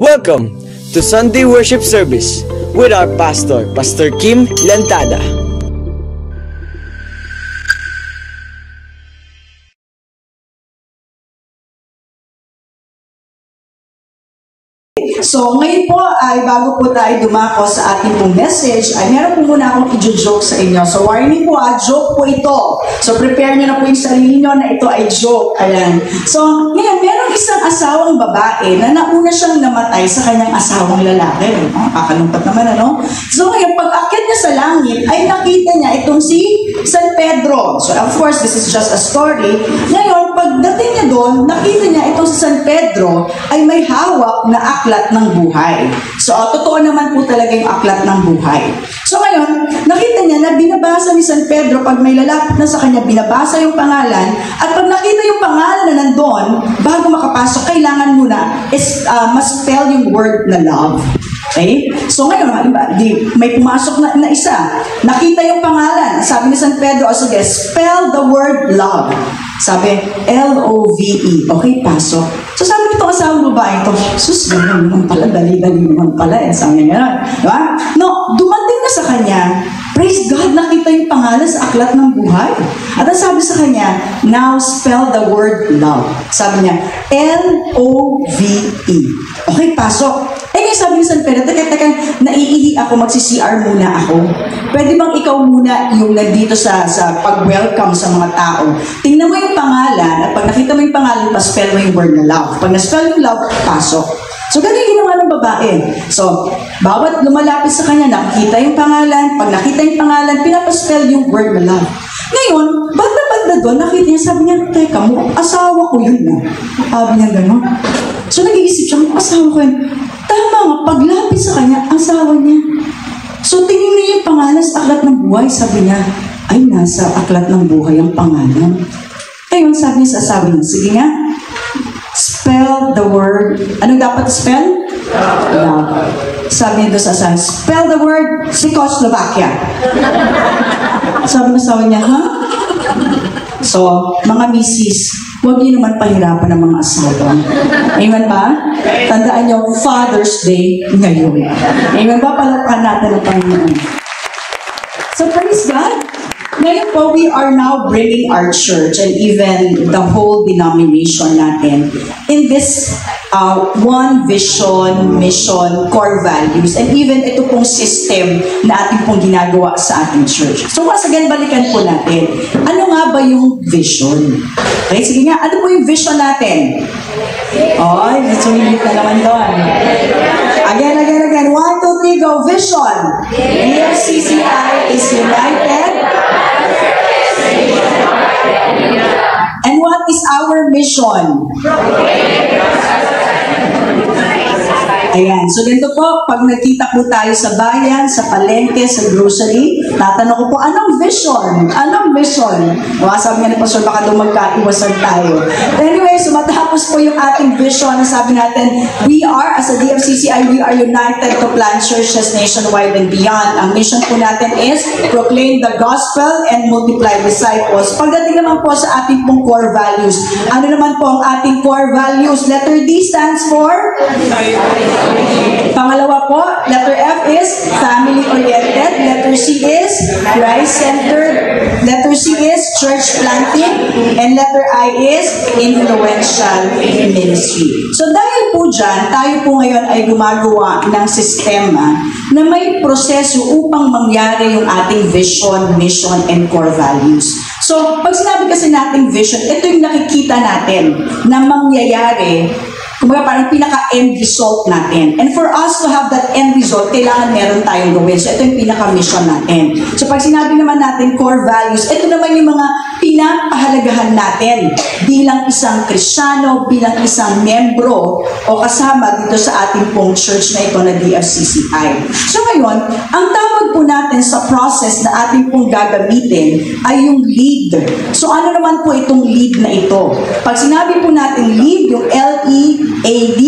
Welcome to Sunday Worship Service with our pastor, Pastor Kim Lantada. So, ngayon po ay bago po tayo dumako sa ating pong message, ay meron po muna akong i-joke sa inyo. So, warning po, joke po ito. So, prepare nyo na po yung sarili nyo na ito ay joke. Ayan. So, ngayon, meron isang asawang babae na nauna siyang namatay sa kanyang asawang lalaki. Kakalungkot naman, ano? So, ngayon, pag-akyat niya sa langit, ay nakita niya itong si San Pedro. So, of course, this is just a story. Ngayon, pagdating niya doon, nakita niya itong si San Pedro ay may hawak na aklat ng buhay. So, totoo naman po talaga yung aklat ng buhay. So, ngayon, nakita niya na binabasa ni San Pedro, pag may lalapit na sa kanya, binabasa yung pangalan, at pag nakita yung pangalan na nandun, bago makapasok, kailangan muna ma-spell yung word na love. Okay? So, ngayon, may pumasok na isa. Nakita yung pangalan. Sabi ni San Pedro, sige, spell the word love. Sabi, L-O-V-E. Okay, pasok. So, sabi nito asawang babae ito, sus, gano'n naman pala, dali-dali naman pala. Sabi niya gano'n. Diba? No, dumating na sa kanya, praise God, nakita yung pangalan sa aklat ng buhay. At ang sabi sa kanya, now spell the word love. Sabi niya, L-O-V-E. Okay, pasok. Ngayon sabi ni San Pedro, teka, naiihi ako, magsi-CR muna ako. Pwede bang ikaw muna yung nandito sa pag-welcome sa mga tao? Tingnan mo yung pangalan, at pag nakita mo yung pangalan, pa-spell mo yung word na love. Pag na-spell yung love, pasok. So, ganun yung ginawa ng babae. So, bawat lumalapit sa kanya, nakikita yung pangalan. Pag nakita yung pangalan, pinapaspell yung word na love. Ngayon, banda doon, nakita niya, sabi niya, teka mo, asawa ko yun na. Sabi niya gano'n. So, nag-iisip siya, asawa ko yun. Tama nga, paglapit sa kanya, asawa niya. So, tingin niya yung pangalan sa aklat ng buhay. Sabi niya, ay, nasa aklat ng buhay ang pangalan. Ngayon, sabi niya sa asawa niya, sige nga, spell the word. Anong dapat spell? Love. Sabi niya doon sa asawa, spell the word Czechoslovakia. Sabi ng asawa niya, ha? So, mga misis, huwag niyo naman pahirapan ng mga asawa. Amen ba? Tandaan niyo, Father's Day ngayon. Amen ba? Palakpan natin ang Panginoon. So, praise God. Ngayon po, we are now bringing our church and even the whole denomination natin in this one vision, mission, core values, and even ito pong system na ating pong ginagawa sa ating church. So once again, balikan po natin. Ano nga ba yung vision? Okay, sige nga, ano po yung vision natin? Oh, nasulit na naman doon. Again. 1, 2, 3, go. Vision. DFCCI is united. And what is our mission? Ayan. So, dito po, pag nagkita po tayo sa bayan, sa palengke, sa grocery, tatanong ko po, anong vision? Anong vision? Sabi nga ni Pastor, baka doon magkaiwasan tayo. Anyway, so matapos po yung ating vision, sabi natin, we are, as a DFCCI, we are united to plant churches nationwide and beyond. Ang mission po natin is proclaim the gospel and multiply disciples. Pagdating naman po sa ating pong core values, ano naman po ang ating core values? Letter D stands for? Pangalawa po, letter F is family-oriented. Letter C is Christ-centered. Letter C is church planting. And letter I is influential ministry. So dahil po dyan, tayo po ngayon ay gumagawa ng sistema na may proseso upang mangyari yung ating vision, mission, and core values. So pag sinabi kasi nating vision, ito yung nakikita natin na mangyayari. Kumbaga parang pinaka-end result natin. And for us to have that end result, kailangan meron tayong gawin. So ito yung pinaka-mission natin. So pag sinabi naman natin core values, ito naman yung mga pinapahalagahan natin bilang isang Kristiyano, bilang isang membro o kasama dito sa ating pong church na ito na DFCCI. So ngayon, ang tawag po natin sa process na ating pong gagamitin ay yung lead. So ano naman po itong lead na ito? Pag sinabi po natin lead, yung L-E-A-D,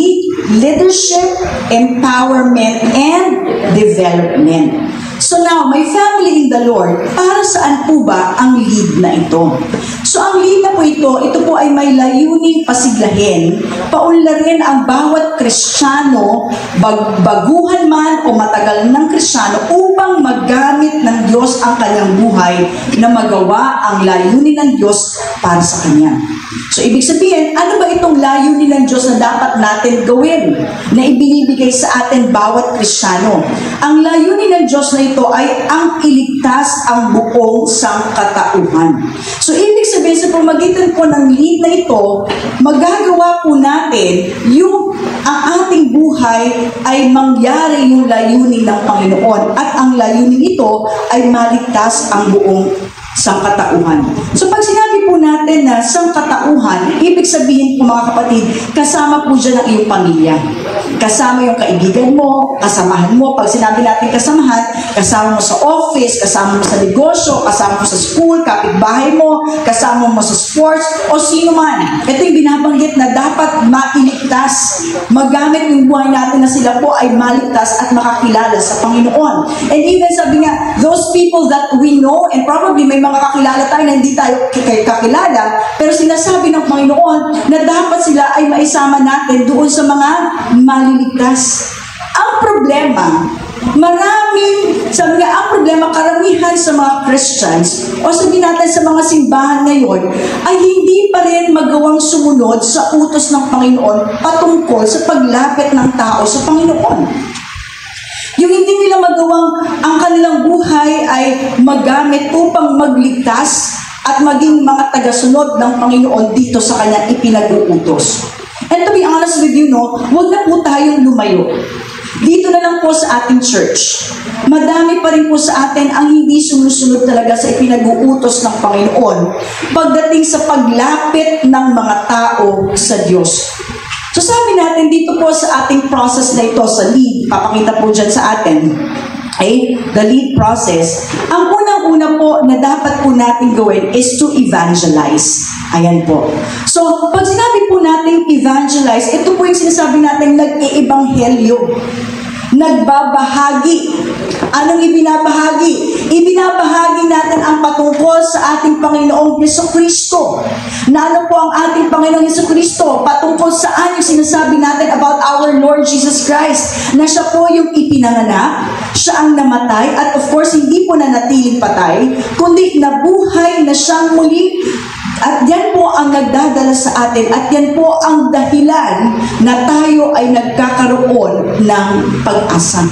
leadership, empowerment, and development. So now, my family in the Lord, para saan po ba ang lead na ito? So ang lead na po ito po ay may layuning pasiglahin, paunlarin ang bawat Kristiyano, baguhan man o matagal ng Kristiyano, upang magamit ng Diyos ang kanyang buhay na magawa ang layunin ng Diyos para sa Kanya. So ibig sabihin, ano ba itong layunin ng Diyos na dapat natin gawin, na ibinibigay sa atin bawat Kristiyano? Ang layunin ng Diyos na ito ay ang iligtas ang buong sangkatauhan. So ibig sabihin, sa pamagitan po ng lead na ito, magagawa po natin ang ating buhay ay mangyari yung layunin ng Panginoon, at ang layunin ito ay maligtas ang buong sangkatauhan. So pag sinabi po natin na sangkatauhan, ibig sabihin po mga kapatid, kasama po dyan ang iyong pamilya. Kasama yung kaibigan mo, kasamahan mo. Pag sinabi natin kasamahan, kasama mo sa office, kasama mo sa negosyo, kasama mo sa school, kapitbahay mo, kasama mo sa sports, o sino man. Ito yung binabanggit na dapat mailigtas. Magamit yung buhay natin na sila po ay maligtas at makakilala sa Panginoon. And even sabi nga, those people that we know, and probably may mga kakilala tayo na hindi tayo kakilala, pero sinasabi ng Panginoon na dapat sila ay maisama natin doon sa mga maliligtas. Ang problema, karamihan sa mga Christians, o sabihin natin sa mga simbahan ngayon, ay hindi pa rin magawang sumunod sa utos ng Panginoon patungkol sa paglapit ng tao sa Panginoon. Yung hindi nila magawang ang kanilang buhay ay magamit upang magligtas at maging mga tagasunod ng Panginoon dito sa kanyang ipinag-uutos. And to be honest with you, huwag na po tayong lumayo. Dito na lang po sa ating church. Madami pa rin po sa atin ang hindi sumusunod talaga sa ipinag-uutos ng Panginoon pagdating sa paglapit ng mga tao sa Diyos. So sabi natin dito po sa ating process na ito sa lead, papakita po dyan sa atin, the lead process, ang unang-una po na dapat po natin gawin is to evangelize. Ayan po. So, pag sinabi po natin evangelize, ito po yung sinasabi natin nag-iebanghelyo. Nagbabahagi. Anong ibinabahagi? Ibinabahagi natin ang patungkol sa ating Panginoong Jesucristo. Na ano po ang ating Panginoong Jesucristo? Patungkol saan yung sinasabi natin about our Lord Jesus Christ? Na siya po yung ipinanganak, siya ang namatay, at of course, hindi po nanatiling patay, kundi nabuhay na siyang muli. At yan po ang nagdadala sa atin, at yan po ang dahilan na tayo ay nagkakaroon ng pag-asa.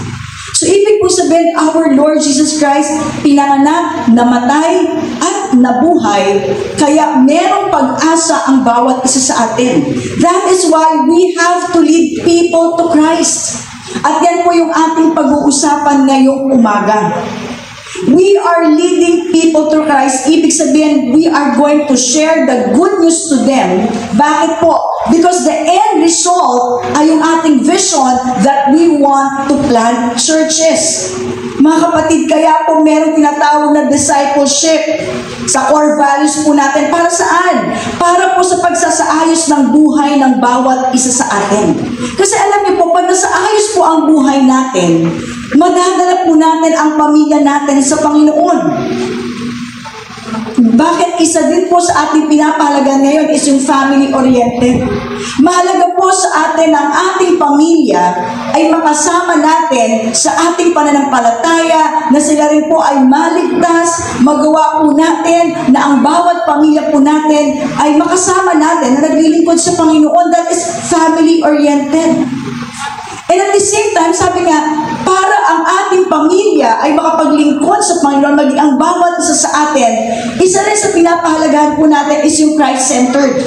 So, ibig po sabihin, our Lord Jesus Christ, pinanganak, namatay, at nabuhay, kaya merong pag-asa ang bawat isa sa atin. That is why we have to lead people to Christ. At yan po yung ating pag-uusapan ngayong umaga. We are leading people to Christ. Ibig sabihin, we are going to share the good news to them. Bakit po? Because the end result ay yung ating vision that we want to plant churches. Mga kapatid, kaya po meron tinatawag na discipleship sa core values po natin. Para saan? Para po sa pagsasaayos ng buhay ng bawat isa sa atin. Kasi alam niyo po, pag nasaayos po ang buhay natin, madadala po natin ang pamilya natin sa Panginoon. Bakit isa din po sa ating pinapahalagan ngayon is yung family-oriented. Mahalaga po sa atin ang ating pamilya ay makasama natin sa ating pananampalataya, na sila rin po ay maligtas, magawa po natin na ang bawat pamilya po natin ay makasama natin na naglilingkod sa Panginoon. That is family-oriented. And at the same time, sabi nga, para ang ating pamilya ay makapaglingkod sa Panginoon, maging ang bawat isa sa atin, isa rin sa pinapahalagahan po natin is yung Christ-centered.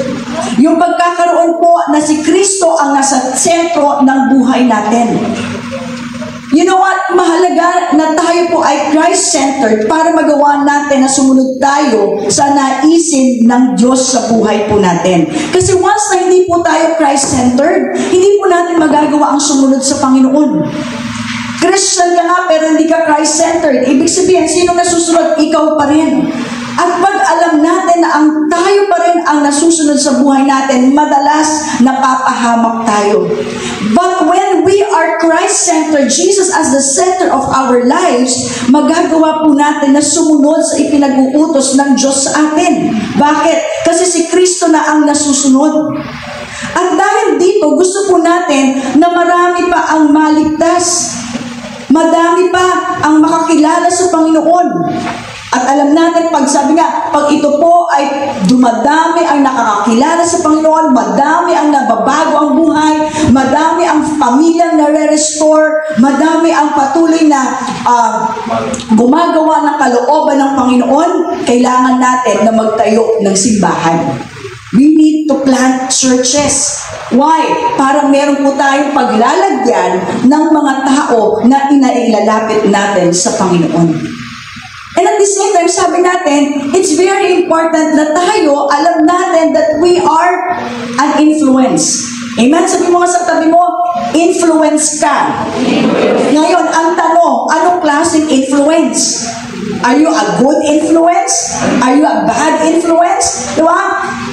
Yung pagkakaroon po na si Kristo ang nasa sentro ng buhay natin. You know what? Mahalaga na tayo po ay Christ-centered para magawa natin na sumunod tayo sa naisin ng Diyos sa buhay po natin. Kasi once na hindi po tayo Christ-centered, hindi po natin magagawa ang sumunod sa Panginoon. Christian ka nga pero hindi ka Christ-centered. Ibig sabihin, sino nasusunod? Ikaw pa rin. At pag alam natin na ang tayo pa rin ang nasusunod sa buhay natin, madalas napapahamak tayo. But when we are Christ-centered, Lord Jesus as the center of our lives, magagawa po natin na sumunod sa ipinag-uutos ng Diyos sa atin. Bakit? Kasi si Kristo na ang nasusunod. At dahil dito, gusto po natin na marami pa ang maligtas. Madami pa ang makakilala sa Panginoon. At alam natin, pag ito po ay dumadami ang nakakakilala sa Panginoon, madami ang nababago ang buhay, madami ang pamilyang nare-restore, madami ang patuloy na gumagawa ng kalooban ng Panginoon, kailangan natin na magtayo ng simbahan. We need to plant churches. Why? Para meron po tayong paglalagyan ng mga tao na inailalapit natin sa Panginoon. And at the same time, sabi natin, it's very important na tayo, alam natin that we are an influence. Amen? Sabi mo nga sa tabi mo, influence ka. Ngayon, ang tanong, anong klaseng influence? Are you a good influence? Are you a bad influence? Diba?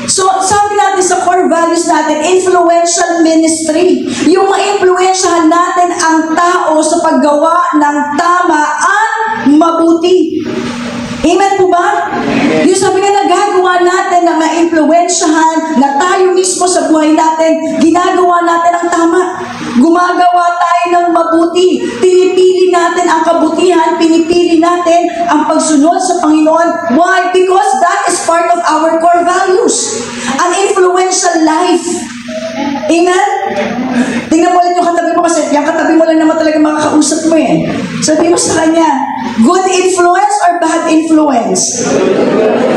So, sabi natin sa core values natin, influential ministry. Yung ma-influensyahan natin ang tao sa paggawa ng tama at mabuti. Amen po ba? Yung sabi nga nagagawa natin na ma-influensyahan na tayo mismo sa buhay natin, ginagawa natin ang tama. Gumagawa tayo ng mabuti. Pinipili natin ang kabutihan, pinipili natin ang pagsunod sa Panginoon. Why? Because that is part of our core values. An influential life. Amen? Tingnan mo ulit yung katabi mo kasi yung katabi mo lang naman talaga makakausap mo eh. Sabi mo sa kanya, good influence or bad influence?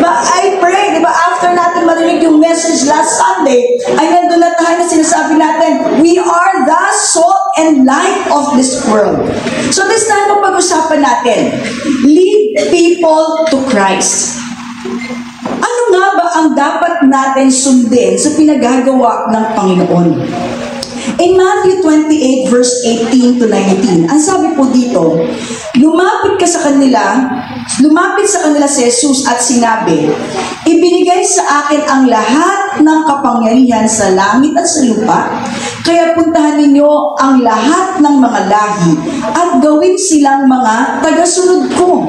But I pray, di ba, after natin marinig yung message last Sunday, ay nandun na tayo na sinasabi natin, we are the salt and light of this world. So this time po pag-usapan natin, lead people to Christ. Ano nga ba ang dapat natin sundin sa pinagagawa ng Panginoon? In Matthew 28 verse 18 to 19, ang sabi po dito, lumapit sa kanila si Jesus at sinabi, ibinigay sa akin ang lahat ng kapangyarihan sa langit at sa lupa, kaya puntahan ninyo ang lahat ng mga lahi at gawin silang mga tagasunod ko.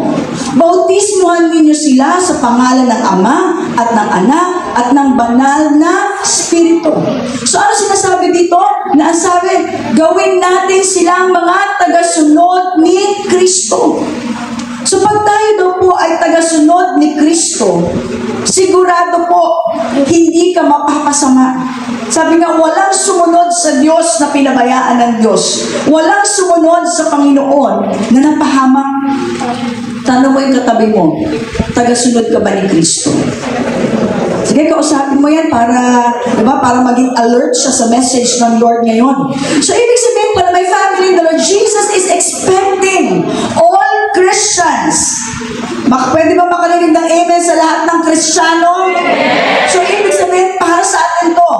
Bautismuhan ninyo sila sa pangalan ng Ama at ng Anak at ng Banal na Espiritu. So ano sinasabi dito? Na ang sabi, gawin natin silang mga tagasunod ni Kristo. So pag tayo daw po ay tagasunod ni Kristo, sigurado po, hindi ka mapapasama. Sabi nga, walang sumunod sa Diyos na pinabayaan ng Diyos. Walang sumunod sa Panginoon na napahamak. Tanong mo yung katabi mo, tagasunod ka ba ni Kristo? Sige, kausapin mo yan para, diba, para maging alert siya sa message ng Lord ngayon. So, ibig sabihin po na may family, the Lord Jesus is expecting all Christians. Pwede ba makarinig ng amen sa lahat ng Kristiyano? So, ibig sabihin, para sa atin to,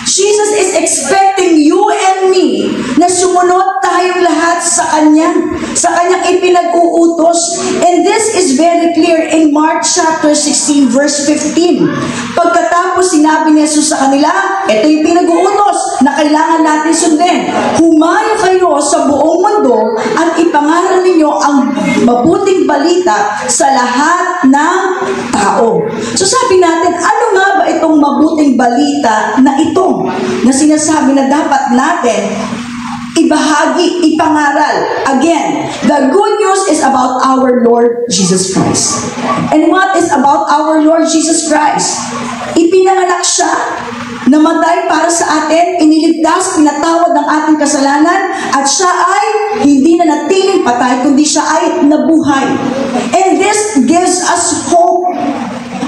Jesus is expecting you and me na sumunod tayong lahat sa Kanyang ipinag-uutos. And this is very clear in Mark chapter 16 verse 15. Pagkatapos sinabi ni Jesus sa kanila, ito yung pinag-uutos na kailangan natin sundin. Humayo kayo sa buong mundo at ipangaral ninyo ang mabuting balita sa lahat ng tao. So sabi natin, ano nga ba itong mabuting balita na ito na sinasabi na dapat natin ibahagi, ipangaral? Again, the good news is about our Lord Jesus Christ. And what is about our Lord Jesus Christ? Ipinanganak siya, namatay para sa atin, iniligtas, pinatawad ng ating kasalanan, at siya ay hindi na natiling patay, kundi siya ay nabuhay. And this gives us hope.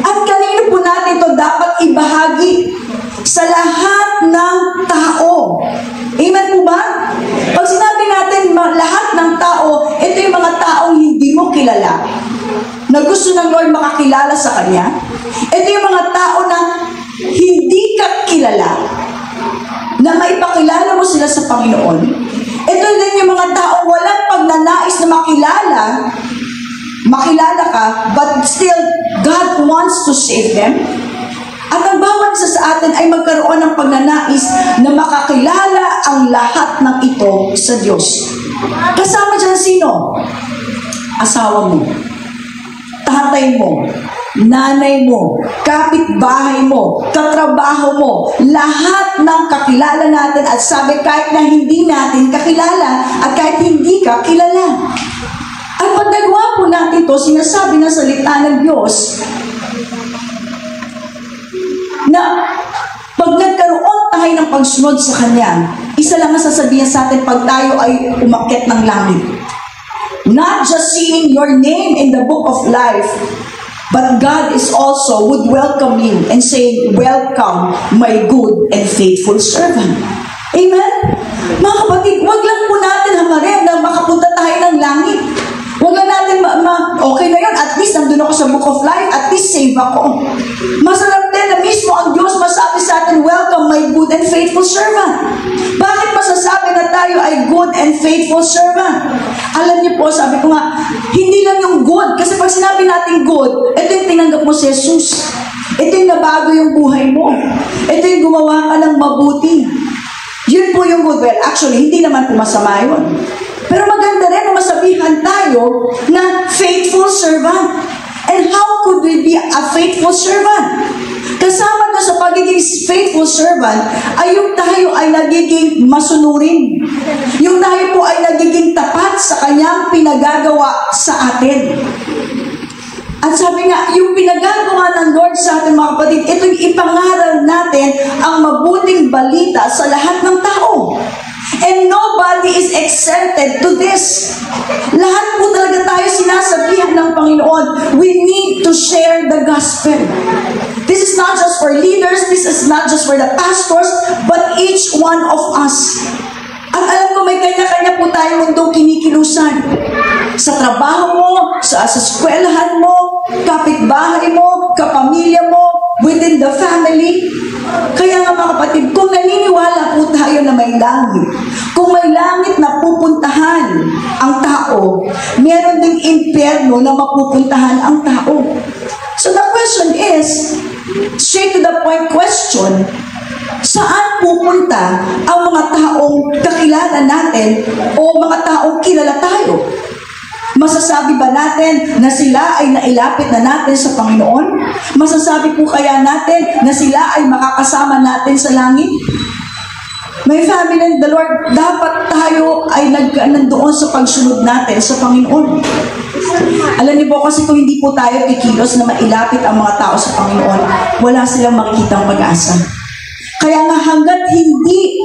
At kanino po natin ito dapat ibahagi? Sa lahat ng tao. Amen po ba? Pag sinabi natin lahat ng tao, ito yung mga taong hindi mo kilala, na gusto ng Lord makakilala sa Kanya. Ito yung mga tao na hindi ka kilala, na maipakilala mo sila sa Panginoon. Ito din yung mga tao walang pagnanais na makilala ka, but still God wants to save them. At ang bawat isa sa atin ay magkaroon ng pagnanais na makakilala ang lahat ng ito sa Diyos. Kasama dyan sino? Asawa mo, tatay mo, nanay mo, kapitbahay mo, katrabaho mo, lahat ng kakilala natin at sabi kahit na hindi natin kakilala at kahit hindi ka kilala. At pag nagawa po natin ito, sinasabi ng salita ng Diyos na pag nagkaroon tayo ng pagsunod sa Kanya, isa lang ang sasabihin sa atin pag tayo ay umakyat ng langit. Not just seeing your name in the book of life, but God is also would welcome you and say, welcome my good and faithful servant. Amen? Mga kapatid, wag lang po natin hamarin na makapunta tayo ng langit. Wag lang natin okay na yun, at least nandun ako sa book of life, at least save ako. Masarap din na mismo ang Diyos masabi sa atin, welcome my good and faithful servant. Bakit masasabi na tayo ay good and faithful servant? Alam niyo po, sabi ko nga, hindi lang yung good, kasi pag sinabi natin good, ito yung tinanggap mo si Jesus. Ito yung nabago yung buhay mo. Ito yung gumawa ka ng mabuti. Yun po yung good. Well, actually, hindi naman po masama yun. Pero maganda rin na masabihan tayo na faithful servant. And how could we be a faithful servant? Kasama na sa pagiging faithful servant ay yung tayo ay nagiging masunurin. Yung tayo po ay nagiging tapat sa kanyang pinagagawa sa atin. At sabi nga, yung pinagagawa ng Lord sa atin, mga kapatid, itong ipangaral natin ang mabuting balita sa lahat ng tao. And nobody is exempted to this. Lahat po talaga tayo sinasabihan ng Panginoon. We need to share the gospel. This is not just for leaders, this is not just for the pastors, but each one of us. At alam ko may kanya-kanya po tayong mundong kinikilusan. Sa trabaho mo, sa eskwelahan mo, kapitbahay mo, kapamilya mo, within the family. Kaya nga mga kapatid, kung naniniwala po tayo na may langit, kung may langit na pupuntahan ang tao, meron ding impyerno na mapupuntahan ang tao. So the question is, straight to the point question, saan pupunta ang mga taong kakilala natin o mga taong kilala tayo? Masasabi ba natin na sila ay nailapit na natin sa Panginoon? Masasabi po kaya natin na sila ay makakasama natin sa langit? May family in the Lord, dapat tayo ay nandoon sa pagsunod natin sa Panginoon. Alam niyo po kasi kung hindi po tayo kikilos na mailapit ang mga tao sa Panginoon, wala silang makikitang pag-asa. Kaya nga hanggat hindi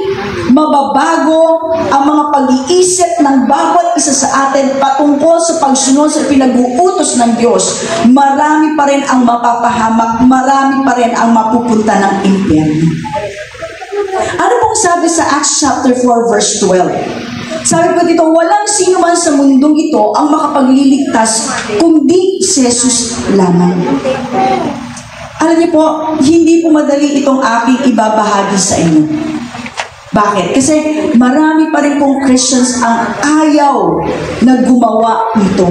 mababago ang mga pag-iisip ng bawat isa sa atin patungkol sa pagsunod sa pinag-uutos ng Diyos, marami pa rin ang mapapahamak, marami pa rin ang mapupunta ng impyerno. Ano pong sabi sa Acts chapter 4 verse 12? Sabi po dito, walang sino man sa mundong ito ang makapagliligtas kundi si Jesus lamang. Alam niyo po, hindi po madali itong aking ibabahagi sa inyo. Bakit? Kasi marami pa rin pong Christians ang ayaw na gumawa nito.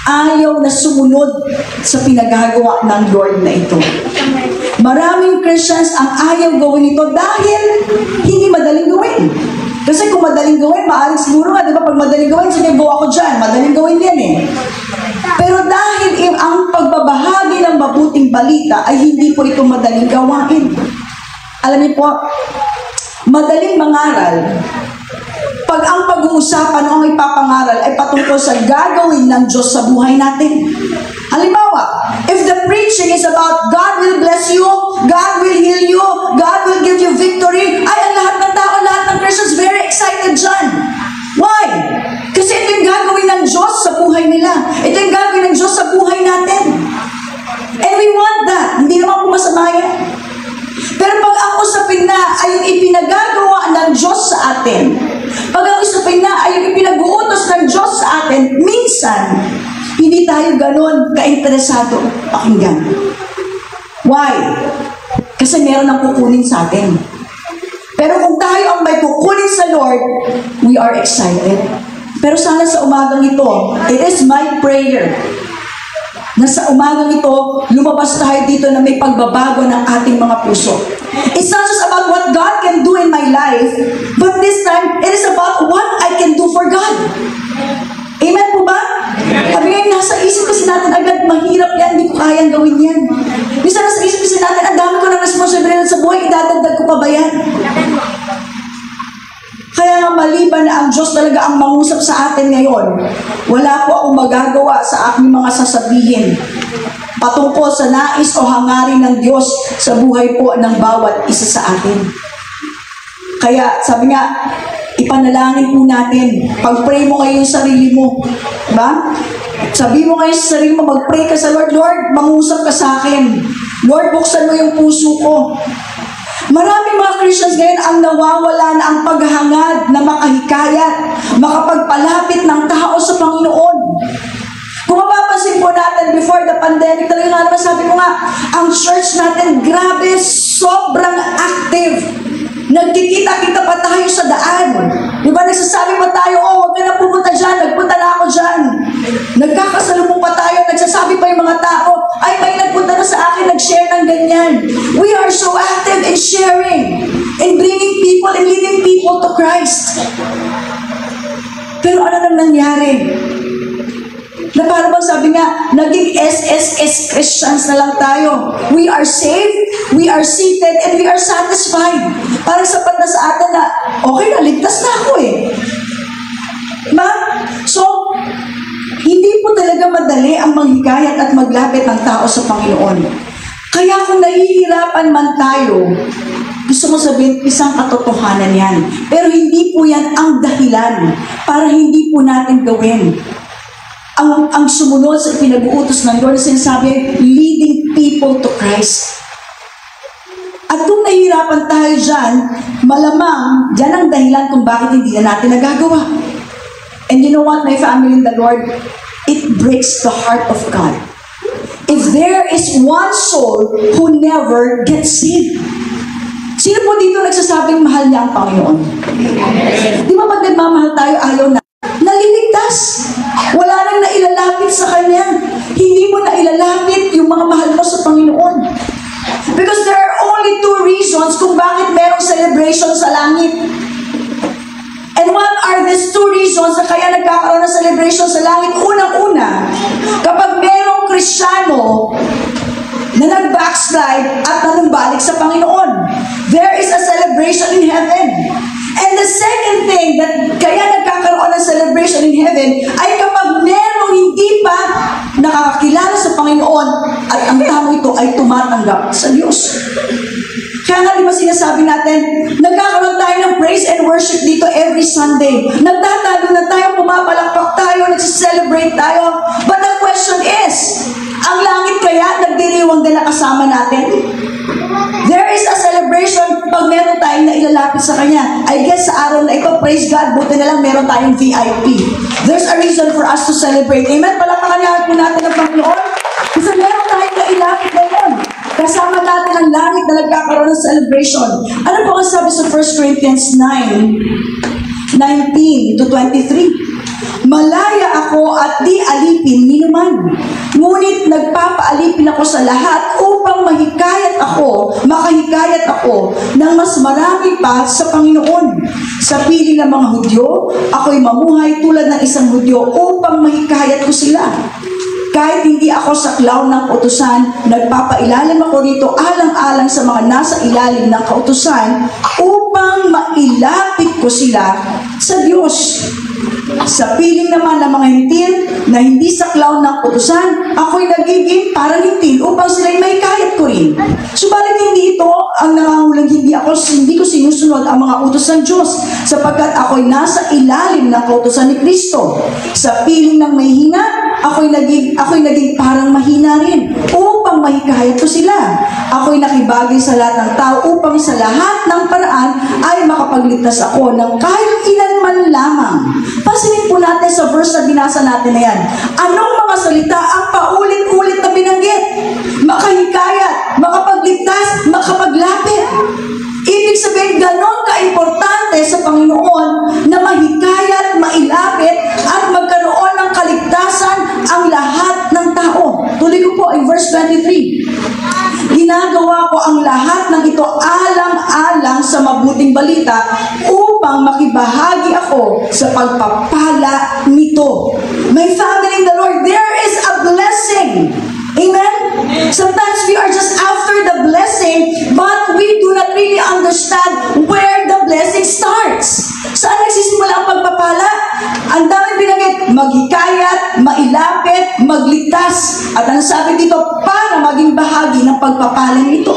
Ayaw na sumunod sa pinagagawa ng Lord na ito. Maraming Christians ang ayaw gawin ito dahil hindi madaling gawin. Kasi kung madaling gawin, maaaring siguro nga, di ba? Pag madaling gawin, sige, go ako dyan. Madaling gawin yan eh. Pero dahil ang pagbabahagi ng mabuting balita ay hindi po ito madaling gawain. Alam niyo po, madaling mangaral, pag ang pag-uusapan o ang ipapangaral ay patungkol sa gagawin ng Diyos sa buhay natin. Halimbawa, if the preaching is about God will bless you, God will heal you, God will give you victory, ay ang lahat ng tao, lahat ng Christians very excited dyan. Why? Kasi ito yung gagawin ng Diyos sa buhay nila. Ito yung gagawin ng Diyos sa buhay natin. And we want that. Hindi naman po masama yan. Pero pag ang usapin na ay yung ipinagagawa ng Diyos sa atin, pag ang usapin na ay yung ipinag-uutos ng Diyos sa atin, minsan, hindi tayo ganun ka-interesado pakinggan. Why? Kasi meron ang kukunin sa atin. Pero kung tayo ang may kukunin sa Lord, we are excited. Pero sana sa umagang ito, it is my prayer na sa umagang ito, lumabas tayo dito na may pagbabago ng ating mga puso. It's not just about what God can do in my life, but this time, it is about what I can do for God. kayang gawin yan. Minsan nasa isip-isip natin, ang dami ko ng responsibilidad sa buhay, idadagdag ko pa ba yan? Kaya nga maliban na ang Diyos talaga ang mangusap sa atin ngayon, wala po akong magagawa sa aking mga sasabihin patungkol sa nais o hangarin ng Diyos sa buhay po ng bawat isa sa atin. Kaya sabi nga, ipanalangin po natin. Pag-pray mo ngayon sa sarili mo. Diba? Sabi mo ngayon sa sarili mo, mag-pray ka sa Lord. Lord, mangusap ka sa akin. Lord, buksan mo yung puso ko. Maraming mga Christians ngayon ang nawawala na ang paghahangad na makahikayat, makapagpalapit ng tao sa Panginoon. Kung mapapansin po natin before the pandemic, talaga nga naman sabi ko nga, ang church natin, grabe, sobrang active. Nagkikita-kita pa tayo sa daan. Di ba nagsasabi pa tayo, oh, huwag ka na pupunta dyan, nagpunta na ako dyan. Nagkakasalubong pa tayo, nagsasabi pa yung mga tao, ay may nagpunta na sa akin, nag-share ng ganyan. We are so active in sharing, in bringing people, in leading people to Christ. Pero ano nang nangyari? Na parang bang sabi nga, naging SSS Christians na lang tayo. We are saved, we are seated, and we are satisfied. Parang sapat na sa atin na, okay na, ligtas na ako eh. Diba? So, hindi po talaga madali ang maghikayat at maglapit ng tao sa Panginoon. Kaya kung nahihirapan man tayo, gusto mo sabihin, isang katotohanan yan. Pero hindi po yan ang dahilan para hindi po natin gawin ang sumunod sa pinag-uutos ng Lord na sinasabi, leading people to Christ. At kung nahihirapan tayo dyan, malamang, dyan ang dahilan kung bakit hindi na natin nagagawa. And you know what, my family in the Lord? It breaks the heart of God. If there is one soul who never gets saved, sino po dito nagsasabing mahal niya ang Panginoon? Di ba pag nagmamahal tayo, ayaw na naliligtas. Wala nang nailalapit sa Kanya. Hindi mo nailalapit yung mga mahal mo sa Panginoon. Because there are only two reasons kung bakit merong celebration sa langit. And what are these two reasons na kaya nagkakaroon ng celebration sa langit? Unang-una, kapag merong Kristiyano na nag-backslide at nanumbalik sa Panginoon, there is a celebration in heaven. And the second thing that kaya nagkakaroon ng celebration in heaven ay kapag merong hindi pa nakakakilala sa Panginoon at ang tao ito ay tumatanggap sa Diyos. Kaya nga di ba sinasabi natin, nagkakaroon tayo ng praise and worship dito every Sunday. Nagtatalo na tayo, pumapalakpak tayo, nagsiselebrate tayo. But the question is, ang langit kaya nagdiriwang din na kasama natin? There is a celebration pag meron tayong nailalapit sa Kanya. I guess sa araw na ito, praise God, buti na lang meron tayong VIP. There's a reason for us to celebrate. Amen? Palakpakan po natin ang Panginoon. Kasi meron tayong nailapit ngayon. Kasama natin ang langit na nagkakaroon ng celebration. Ano po ang sabi sa 1 Corinthians 9:19 to 23? Malaya ako at di alipin ni naman. Ngunit nagpapaalipin ako sa lahat upang makahikayat ako ng mas marami pa sa Panginoon. Sa piling ng mga Hudyo, ako'y mamuhay tulad ng isang Hudyo upang mahikayat ko sila. Kahit hindi ako saklaw ng kautusan, nagpapailalim ako rito alang-alang sa mga nasa ilalim ng kautusan upang mailapit ko sila sa Diyos. Sa piling naman ng mga hintil na hindi saklaw ng utusan, ako'y nagiging parang hintil upang sila'y may kayat ko rin. Subalit hindi ito ang nangangulang hindi ko sinusunod ang mga utos ng Diyos, sapagkat ako'y nasa ilalim ng kautusan ni Kristo. Sa piling ng may hina, ako'y naging parang mahina rin upang mahikayat ko sila. Ako'y nakibagay sa lahat ng tao upang sa lahat ng paraan ay makapagligtas ako ng kahit ilan man lamang. Pansinin po natin sa verse na binasa natin na yan. Anong mga salita ang paulit-ulit na binanggit? Makahikayat, makapagligtas, makapaglapit. Ibig sabihin, ganon ka-importante sa Panginoon na mahikayat, mailapit, at magkaroon ng kaligtasan ang lahat ng tao. Tuloy ko po in verse 23. Ginagawa ko ang lahat ng ito alang-alang sa mabuting balita upang makibahagi ako sa pagpapala nito. My family in the Lord, there is a blessing. Amen? Sometimes we are just after the blessing, but we do not really understand where the blessing starts. Saan nagsisimula ang pagpapala? Ang dami binanggit, maghikayat, mailapit, magligtas. At ang sabi dito, para maging bahagi ng pagpapalang ito.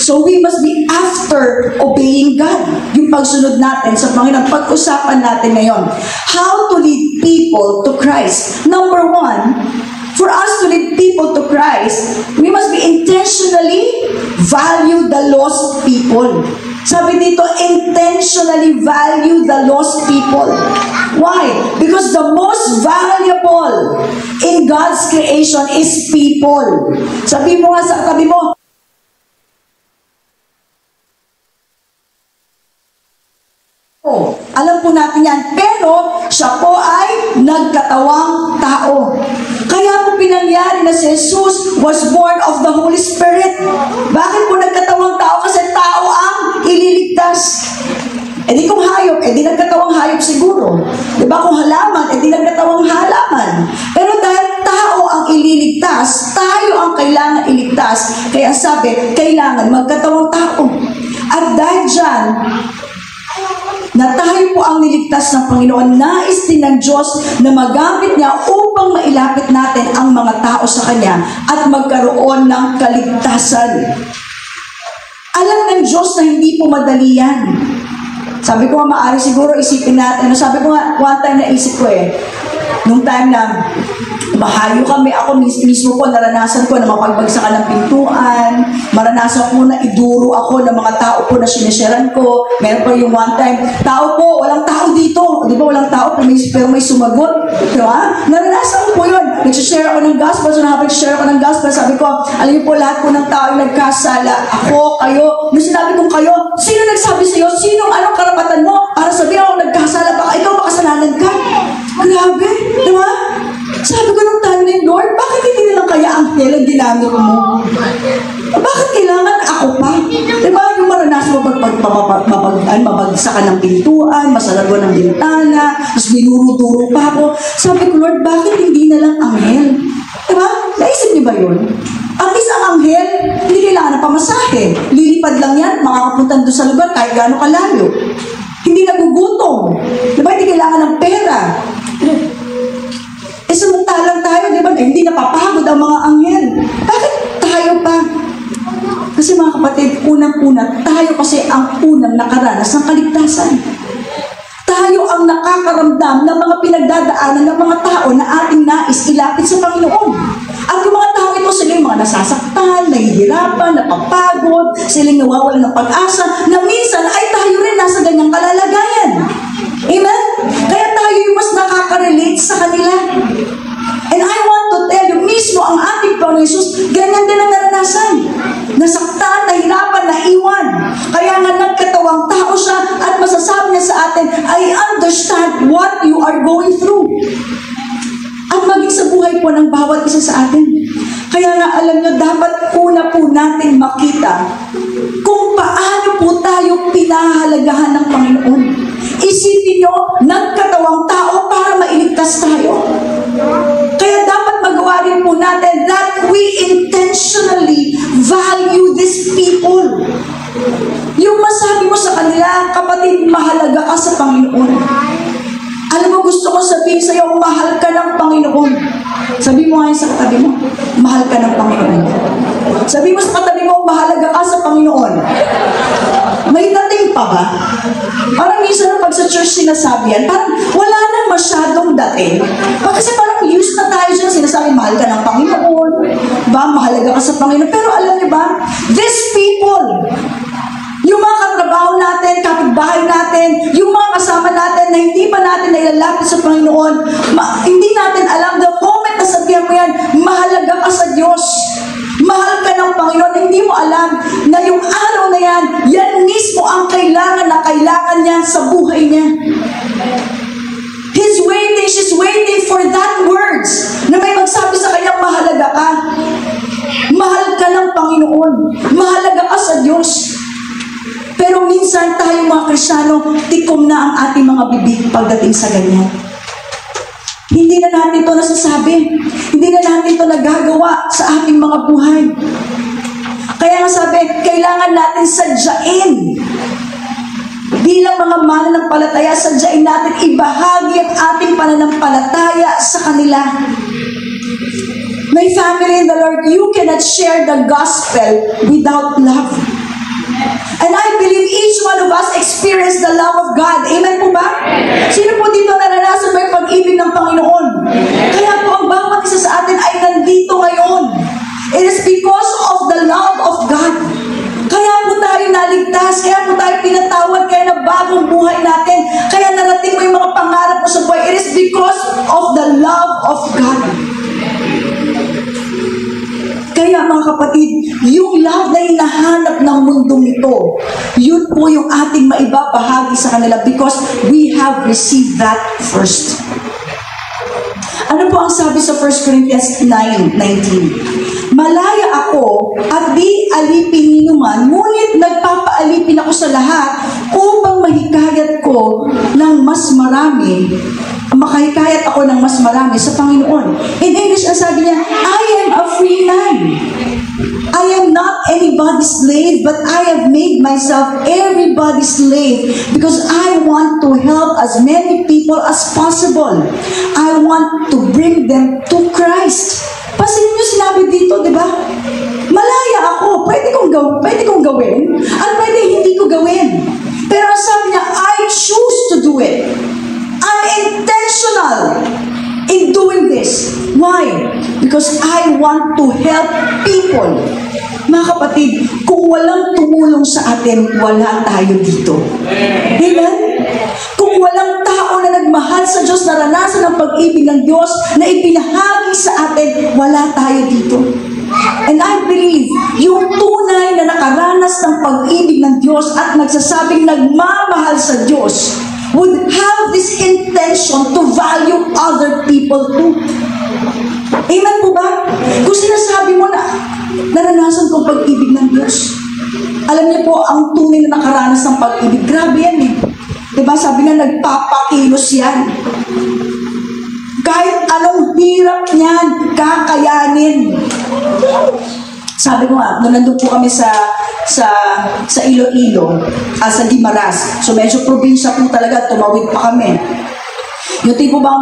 So we must be after obeying God. Yung pagsunod natin sa Panginoon. Pag-usapan natin ngayon. How to lead people to Christ. Number one, for us to lead people to Christ, we must be intentionally value the lost people. Sabi dito, intentionally value the lost people. Why? Because the most valuable in God's creation is people. Sabi mo nga sa katabi mo, alam po natin yan, pero siya po ay nagkatawang tao. Kaya po pinangyari na si Jesus was born of the Holy Spirit. Bakit po nagkatawang tao? Kasi tao ang ililigtas. E di kung hayop, e di nagkatawang hayop siguro. Diba kung halaman, e di nagkatawang halaman. Pero dahil tao ang ililigtas, tayo ang kailangan iligtas. Kaya sabi, kailangan magkatawang tao. At dahil dyan, na tayo po ang niligtas ng Panginoon, nais din ng Diyos na magamit niya upang mailapit natin ang mga tao sa Kanya at magkaroon ng kaligtasan. Alam ng Diyos na hindi po madali yan. Sabi ko nga, maaari siguro isipin natin, sabi ko nga, one time naisip ko nung time na mahayo kami, ako mismo po, naranasan ko na mapagbagsakan ng pintuan, maranasan ko na iduro ako ng mga tao po na sinisharan ko. Meron pa yung one time, tao po, walang tao dito. Di ba walang tao, pero may sumagot. Diba? Naranasan ko po yun. Nagsishare ako ng gospel, so nakapag-share ako ng gospel, sabi ko, alam niyo po, lahat po ng tao yung nagkasala. Ako, kayo. Nung sinabi kong kayo, sino nagsabi sa'yo? Anong karapatan mo? Para sabihin ako nagkasala, baka ikaw makasalanan ka. Grabe, di ba? Sabi ko nung time na yun, Lord, bakit hindi nilang kaya anghel ang ginamit mo? Bakit kailangan ako pa? Diba yung maranasan mo mabagsakan ng pintuan, masalago ng bintana, tapos dinuro-duro pa ako. Sabi ko, Lord, bakit hindi na lang anghel? Diba? Naisip niyo ba yun? At least ang anghel, hindi kailangan ng pamasahe. Lilipad lang yan, makakapunta doon sa lugar kahit gaano kalayo. Hindi nagugutom. Diba? Hindi kailangan ng pera. Samantalang tayo, di ba, hindi napapagod ang mga anghel. Bakit tayo pa? Kasi mga kapatid, unang-una, tayo kasi ang unang nakaranas ng kaligtasan. Tayo ang nakakaramdam ng mga pinagdadaanan ng mga tao na ating nais ilapit sa Panginoon. At yung mga tao ito, sila yung mga nasasaktan, nahihirapan, napapagod, sila yung nawawalan ng pag-asa, na minsan ay tayo rin nasa ganyang kalalagayan. Amen? Kaya tayo yung mas nakaka-relate sa kanila. And I want to tell you, mismo ang ating Panginoon Jesus, ganyan din ang naranasan. Nasaktan, nahirapan, naiwan. Kaya nga nagkatawang tao siya at masasabi niya sa atin, I understand what you are going through. At maging sa buhay po ng bawat isa sa atin. Kaya nga alam nyo, dapat una po natin makita kung paano po tayo pinahalagahan ng Panginoon. Isipin nyo, nagkatawang tao para mailigtas tayo. Kaya dapat magawa rin po natin that we intentionally value these people. Yung masabi mo sa kanila, kapatid, mahalaga ka sa Panginoon. Alam mo, gusto ko sabihin sa iyo, mahal ka ng Panginoon. Sabi mo nga sa katabi mo, mahal ka ng Panginoon. Sabi mo sa katabi mo, mahalaga ka sa Panginoon. May dating pa ba? Parang minsan pag sa church sinasabi yan, parang wala nang masyadong dating. Kasi parang used na tayo dyan, sinasabi, mahal ka ng Panginoon. Ba, mahalaga ka sa Panginoon. Pero alam niyo ba, these people, yung mga katrabaho natin, kapitbahay natin, yung mga kasama natin na hindi pa natin nailalapit sa Panginoon, hindi natin alam, the moment na sabihan mo yan, mahalaga ka sa Diyos. Mahal ka ng Panginoon, hindi mo alam na yung araw na yan, yan mismo ang kailangan na kailangan niya sa buhay niya. He's waiting, she's waiting for that words na may magsabi sa kanya, mahalaga ka. Mahal ka ng Panginoon. Mahalaga ka sa Diyos. Pero minsan tayo mga Kristiyano, tikom na ang ating mga bibig pagdating sa ganyan. Hindi na natin ito nasasabi. Hindi na natin ito nagagawa sa ating mga buhay. Kaya nga sabi, kailangan natin sadyain. Bilang mga mananampalataya, sadyain natin ibahagi ang ating pananampalataya sa kanila. My family in the Lord, you cannot share the gospel without love. And I believe each one of us experienced the love of God. Amen po ba? Sino po dito naranasan ba yung pag-ibig ng Panginoon? Kaya po ang bawat isa sa atin ay nandito ngayon. It is because of the love of God. Kaya po tayo naligtas, kaya po tayo pinatawad, kaya nabagong buhay natin, kaya narating mo yung mga pangarap mo sa buhay. It is because of the love of God. Kaya mga kapatid, yung love na hinahanap ng mundong ito, yun po yung ating maibabahagi sa kanila because we have received that first. Ano po ang sabi sa 1 Corinthians 9:19? Malaya ako at di alipin ninuman, ngunit nagpapaalipin ako sa lahat upang mahikayat ko ng mas marami, makahikayat ako ng mas marami sa Panginoon. In English, ang sabi niya, I am a free man. I am not anybody's slave, but I have made myself everybody's slave because I want to help as many people as possible. I want to bring them to Christ. Pasin niyo sinabi dito, di ba? Malaya ako. Pwede kong gawin at pwede hindi ko gawin. Pero ang sabi niya, I choose to do it. I'm intentional in doing this. Why? Because I want to help people. Mga kapatid, kung walang tumulong sa atin, wala tayo dito. Amen? Kung walang tao na nagmahal sa Diyos, naranasan ang pag-ibig ng Diyos, na ipinahagi sa atin, wala tayo dito. And I believe, yung tunay na nakaranas ng pag-ibig ng Diyos at nagsasabing nagmamahal sa Diyos, would have this intention to value other people too. Amen po ba? Kung sinasabi mo na naranasan kong pag-ibig ng Diyos, alam niyo po, ang tunay na nakaranas ng pag-ibig, grabe yan eh. Diba sabi nga, nagpapakilos yan. Kahit anong hirap niyan, kakayanin. Sabi ko nga, nung nandun po kami sa Iloilo, sa Guimaras. So medyo probinsya po talaga, tumawid pa kami. Yung tipo bang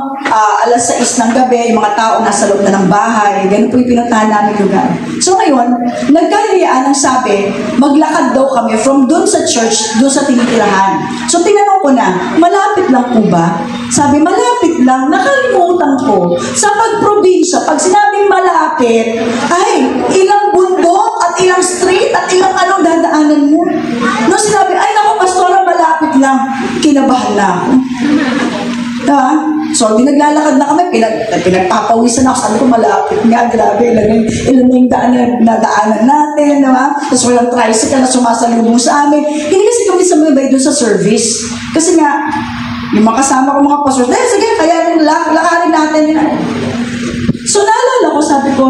alas 6 ng gabi, yung mga tao nasa loob na ng bahay, ganun po yung pinuntahan namin lugar. So ngayon, nagkahiyaan ang sabi, maglakad daw kami from doon sa church, doon sa tinitirahan. So tinanong ko na, malapit lang po ba? Sabi, malapit lang, nakalimutan ko. Sa pagprobinsya, pag sinabing malapit, ay, ilang bundok at ilang street at ilang anong dadaanan mo. No, sinabi, ay naku, pastora, malapit lang. Kinabahan na ako. Diba? So, di naglalakad na kami, pinagpapawisan ako, sabi ko malapit nga, grabe, ilan na yung daanan natin, diba? Tapos walang tricycle na sumasalubong sa amin. Hindi kasi kami sumabay doon sa service. Kasi nga, yung mga kasama ko mga pastors, sige, kaya lakarin natin. So, naalala ko, sabi ko,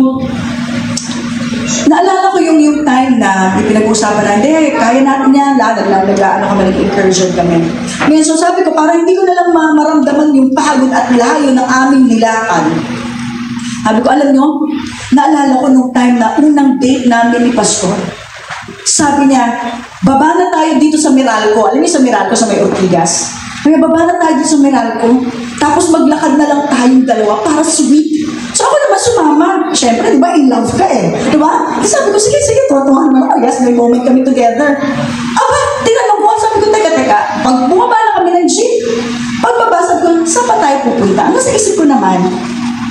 naalala ko yung time na pinag-uusapan na, hindi, kaya natin yan, kami, nag-incursion kami. Ngayon, so sabi ko, parang hindi ko na lang maramdaman yung pagod at layo ng aming nilakad. Sabi ko, alam nyo, naalala ko nung time na unang date namin ni Pastor. Sabi niya, baba na tayo dito sa Meralco. Alam niyo sa Meralco, sa may Ortigas? Kaya baba na tayo dito sa Meralco. Tapos maglakad na lang tayong dalawa para sweet. So ako naman sumama. Siyempre, di ba, in love ka eh. Di ba? Kasi sabi ko, sige, tuwa-tuwa naman ako. Yes, may moment kami together. Aba, tinanong ko, sabi ko, teka. Pag bumaba na kami ng jeep, pagbaba, sabi ko, saan pa tayo pupunta? Ang nasa isip ko naman,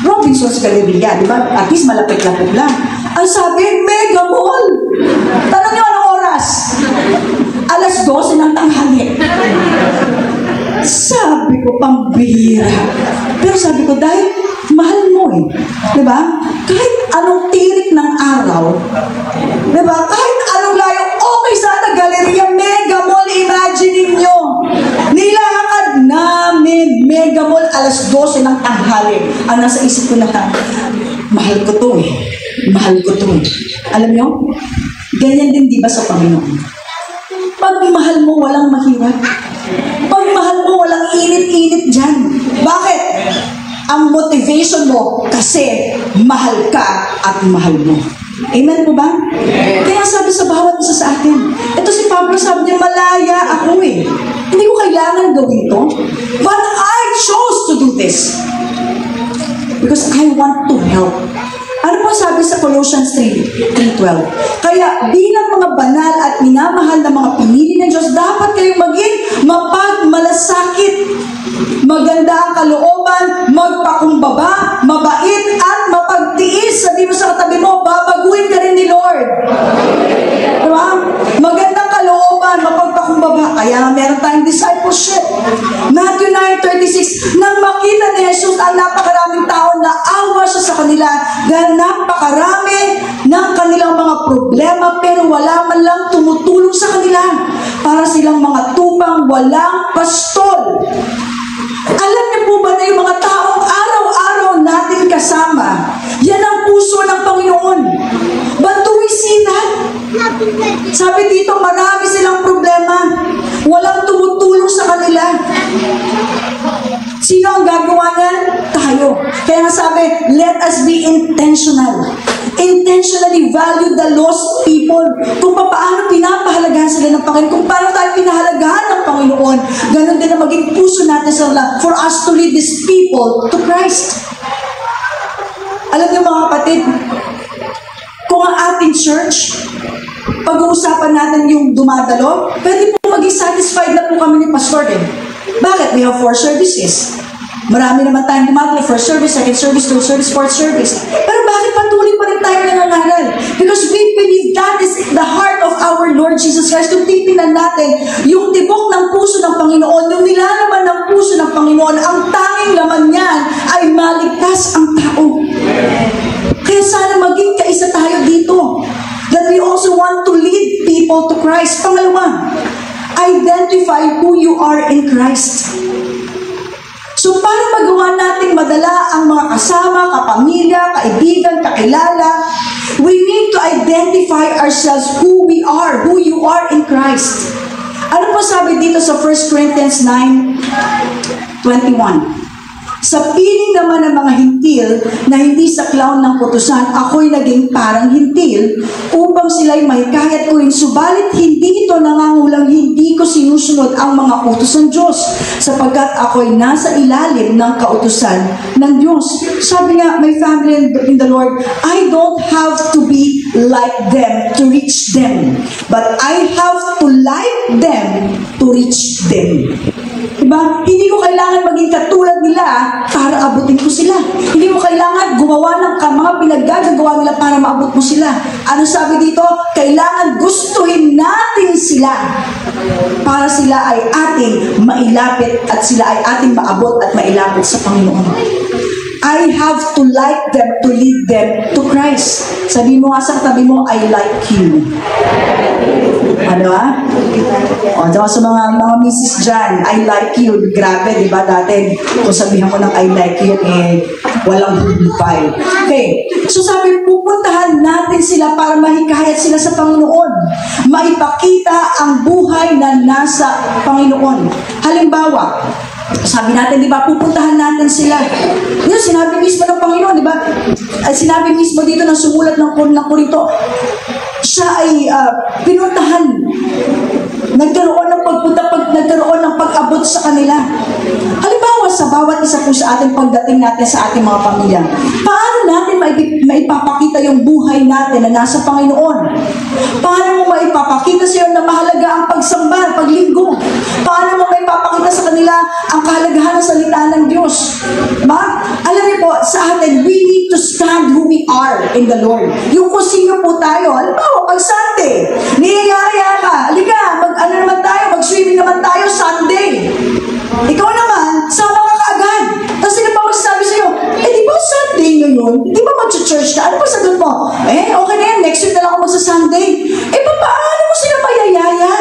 Robinson's Galleria, di ba? At least malapit-lapit lang. Ang sabi, Mega Mall! Tanong niyo anong oras? Alas 12 ng tanghali. Sabi ko, pambihira. Pero sabi ko, dahil mahal mo eh. Diba? Kahit anong tirik ng araw, diba? Kahit anong layo, okay sana Galleria, Mega Mall, imagine nyo. Nilakad namin, Mega Mall, alas 12 ng tanghali. Ang nasa isip ko na, mahal ko to eh. Mahal ko to eh. Alam nyo? Ganyan din diba sa Panginoon? Pag mahal mo, walang mahirap. Pag mahal mo, walang init-init dyan. Bakit? ang motivation mo kasi mahal ka at mahal mo. Amen po ba? Kaya sabi sa bawat isa sa atin, ito si Pablo sabi niya, malaya ako eh. Hindi ko kailangan gawin to. But I chose to do this. Because I want to help. Ano po sabi sa Colossians 3:12? Kaya bilang mga banal at minamahal na mga pinili ng Diyos, dapat kayong maging mapagmalasakit, maganda ang kalooban, magpakumbaba, mabait at mapagtiis. Sabi mo sa katabi mo, babaguhin ka rin ni Lord. Diba? Magandang kalooban, mapagpakumbaba. Kaya meron tayong discipleship. Matthew 9:36, nang makita ni Jesus ang napakaraming tao na awa siya sa kanila dahil napakarami ng kanilang mga problema pero wala man lang tumutulong sa kanila. Para silang mga tupang walang pastol. Alam niyo po ba na yung mga taong araw-araw natin kasama, yan ang puso ng Panginoon. But do we see that? Sabi dito, marami silang problema. Walang tumutulong sa kanila. Sino ang gagawa niyan? Tayo. Kaya nga sabi, let us be intentional. Intentionally value the lost people. Kung paano pinapahalagahan sila ng Panginoon, kung paano tayo pinahalagahan ng Panginoon, ganun din ang maging puso natin sa for us to lead these people to Christ. Alam niyo mga kapatid, kung ang ating church, pag-uusapan natin yung dumadalo, pwede po maging satisfied na po kami ni Pastor eh. Bakit? We have 4 services. Marami naman tayong dumadalo, first service, second service, third service, fourth service. Pero bakit patuloy pa rin tayo nangangaral? Because we believe that is the heart of our Lord Jesus Christ. Kung titingnan natin, yung tibok ng puso ng Panginoon, yung nilalaman ng puso ng Panginoon, ang tanging laman niyan ay maligtas ang tao. Kaya sana maging kaisa tayo dito. That we also want to lead people to Christ. Pangalawa, identify who you are in Christ. So, para magawa natin madala ang mga kasama, kapamilya, kaibigan, kakilala, we need to identify ourselves who we are, who you are in Christ. Ano po sabi dito sa 1 Corinthians 9:21? Sa piling naman ng mga hintil na hindi sa clown ng kutusan, ako'y naging parang hintil upang sila'y mahikayat ko rin. Subalit hindi ito nangangulang hindi ko sinusunod ang mga utos ng Diyos sapagkat ako'y nasa ilalim ng kautusan ng Diyos. Sabi nga, my family in the Lord, I don't have to be like them to reach them, but I have to like them to reach them. Diba? Hindi ko kailangan maging katulad nila para abutin ko sila. Hindi mo kailangan gumawa ng mga pinaggagawa nila para maabot mo sila. Ano sabi dito? Kailangan gustuhin natin sila para sila ay ating mailapit at sila ay ating maabot at mailapit sa Panginoon. I have to like them to lead them to Christ. Sabi mo nga sa katabi mo, I like you. Ano ha? O, sa mga misis dyan, I like you. Grabe, di ba dati, kung sabihan mo ng I like you, walang hubipay. Okay. So sabi, pupuntahan natin sila para mahikayat sila sa Panginoon. Maipakita ang buhay na nasa Panginoon. Halimbawa, sabi natin, di ba, pupuntahan natin sila. Yun, sinabi mismo ng Panginoon, di ba? Sinabi mismo dito ng sumulat ng Korinto, siya ay pinuntahan. Nagkaroon ng nagkaroon ng pag-abot sa kanila. Halimbawa, sa bawat isa po sa ating pagdating natin sa ating mga pamilya, paano natin maipapakita yung buhay natin na nasa Panginoon? Paano mo maipapakita sa iyo na mahalaga ang pagsamba, paglinggo? Paano mo maipapakita sa kanila ang kahalagahan ng salita ng Diyos? Alam niyo po, sa atin, we need to stand who we are in the Lord. Yung kung sino po tayo. Halimbawa, pag Sunday, niyayaya ka, halika, mag-swimming naman tayo Sunday. Ikaw naman, sama ka kaagad. Tapos sila pa magsasabi sa'yo, di ba Sunday ngayon? Di ba mag-church ka? Ano ba sagot mo? Okay na yan, next week na lang ako magsa-Sunday. Paano mo sila mayayaya?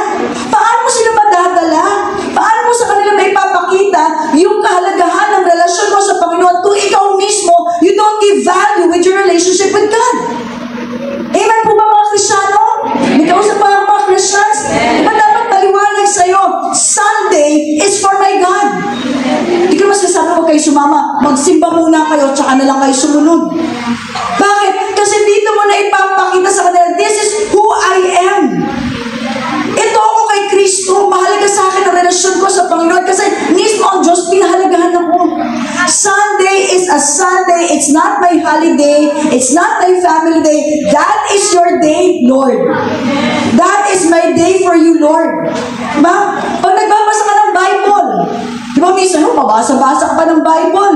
Paano mo sila madadala? Paano mo sa kanila maipapakita yung kahalagahan ng relasyon mo sa Panginoon kung ikaw mismo, you don't give value with your relationship with God? Amen po ba mga Kristyano? kayo sumama, magsimba muna kayo, tsaka na lang kayo sumunod. Bakit? Kasi dito mo na ipapakita sa kanila, this is who I am. Ito ako kay Kristo, mahalaga sa akin ang relasyon ko sa Panginoon kasi mismo ang Diyos, pinahalagahan ako. Sunday is a Sunday, it's not my holiday, it's not my family day. That is your day, Lord. That is my day for you, Lord. Diba? Pag nagbabasa ka ng Bible, di ba minsan, mabasa-basa ka pa ng Bible.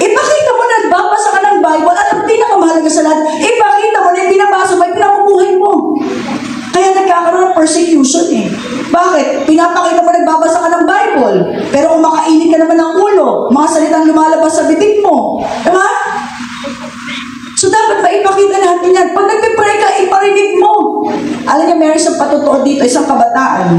Ipakita mo na nagbabasa ka ng Bible at ang pinakamahalaga sa lahat, ipakita mo na yung binabasa mo, pinamumuhay mo. Kaya nagkakaroon ng persecution eh. Bakit? Pinapakita mo nagbabasa ka ng Bible, pero kung makainit ka naman ng ulo, mga salitang lumalabas sa bibig mo. Diba? So dapat maipakita natin yan. Pag nagpipray ka, iparinig mo. Alam niya, meron isang patotoo dito, isang kabataan.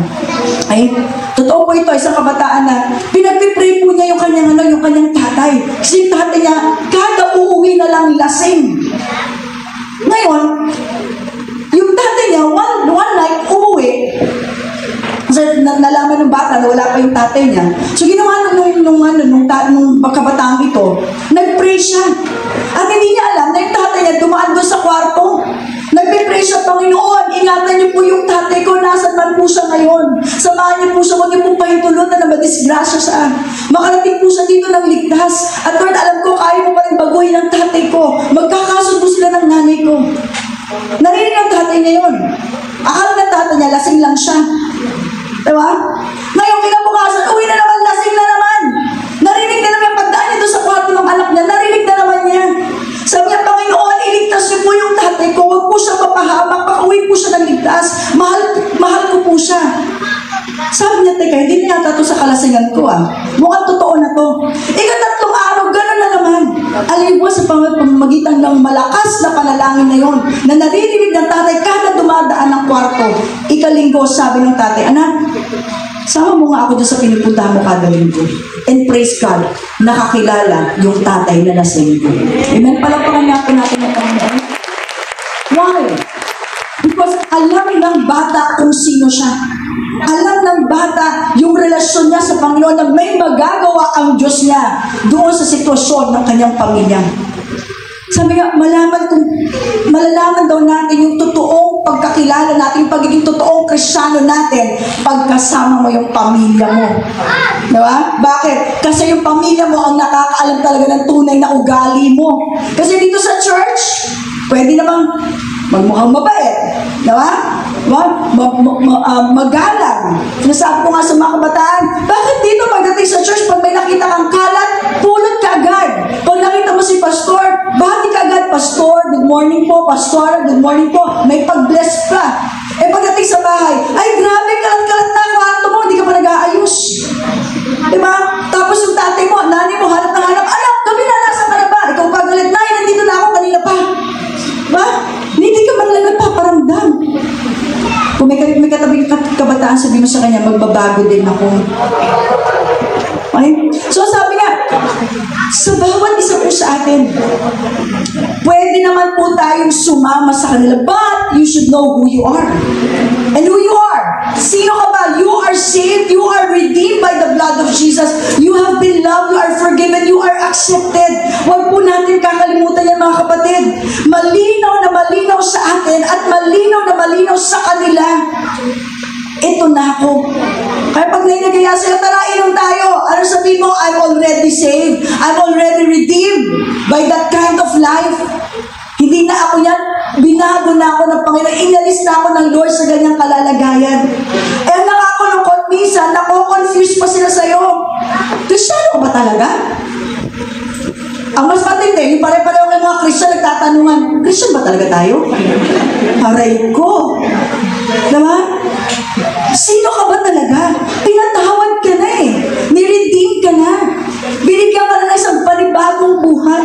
Ay, totoo po ito, isang kabataan na pinagpipray po niya yung kanyang tatay. Kasi yung tatay niya, kada uuwi na lang lasing. Ngayon, yung tatay niya, one night, umuwi. Kasi nalaman ng bata na wala pa yung tatay niya. So ginawa nung kabataan ito, nag-pray siya. At hindi niya alam na yung tatay niya dumaan doon sa kwarto. Nag-pray siya, Panginoon, ingatan niyo po yung tatay ko, nasan man po siya ngayon. Samahan niyo po siya, huwag niyo pong pahintulutan na madisgrasya siya. Makarating po siya dito ng ligtas. At Lord, alam ko, kaya mo pa rin baguhin ang tatay ko. Magkakasundo sila ng nanay ko. Narinig ang tatay niya yun. Akala ng tatay niya, lasing lang siya. Diba? Ngayon, kinabukasan, uwi na naman, lasing na naman. Narinig na naman, pagdaan niya doon sa kwarto ng anak niya, narinig na naman niya. Sabi niya, Panginoon, iligtas niyo po yung tatay ko, huwag po siya mapahamak, pakauwi po siya ng ligtas, mahal ko po siya. Sabi niya, teka, hindi niya ito sa kalasingan ko Mukhang totoo na to. Ikatatlong araw, gano'n na naman. Alam mo sa pamamagitan ng malakas na panalangin na yon, na naririnig ng tatay kada dumadaan ng kwarto. Ikalinggo, sabi ng tatay, anak, sama mo nga ako dyan sa pinupuntahan mo kada linggo. And praise God, nakakilala yung tatay na lasing ko. Amen? Palagpakan natin ang Panginoon. Why? Because alam ng bata kung sino siya. Alam ng bata yung relasyon niya sa Panginoon na may magagawa ang Diyos niya doon sa sitwasyon ng kanyang pamilya. Sabi nga, malalaman daw natin yung totoong pagkakilala natin, pagiging totoong Kristiyano natin, pagkasama mo yung pamilya mo. Diba? Bakit? Kasi yung pamilya mo ang nakakaalam talaga ng tunay na ugali mo. Kasi dito sa church, pwede namang magmukhang mabait. Diba? Magalang. Sinasabi ko nga sa mga kabataan, bakit dito pagdating sa church, pag may nakita kang kalat, pulot ka agad. Pag nakita mo si pastor, bahati ka agad, pastor, good morning po, pastor, good morning po, may pag-bless pa. Eh pagdating sa bahay, ay grabe, kalat-kalat na kwarto mo, hindi ka pa nag-aayos. Diba? Tapos yung tatay mo, nanay mo, hanap na hanap, anak, gabi na, nasa ka na ba? Ikaw pagalit na, nandito na ako kanina pa. Diba? Hindi ka man lang nagpaparamdam. Kung may katabi kabataan, sabi mo sa kanya, magbabago din ako. Okay? So sabi nga, sa bawat isa po sa atin, pwede naman po tayong sumama sa kanila, but you should know who you are. And who you are. Sino ka ba? You are saved, you are redeemed by the blood of Jesus. You have been loved, you are forgiven, you are accepted. Huwag po natin kakalimutan yan, mga kapatid. Malinaw na malinaw sa atin at malinaw na malinaw sa kanila. Ito na ako. Kaya pag nainagaya sa'yo, tara, inom tayo. Ano sabihin mo? I'm already saved. I'm already redeemed by that kind of life. Hindi na ako yan. Binago na ako ng Panginoon. Inalis na ako ng Lord sa ganyang kalalagayan. Eh, nakakulungkot minsan, nako-confuse pa sila sa'yo. Kristyano ka ba talaga? Ang mas matindi, yung pare-pareho ng mga Christian nagtatanungan, Christian ba talaga tayo? Aray ko. Diba? Sino ka ba talaga? Pinatawad ka na eh. Niredeem ka na. Binigyan ka na ng isang panibagong buhay.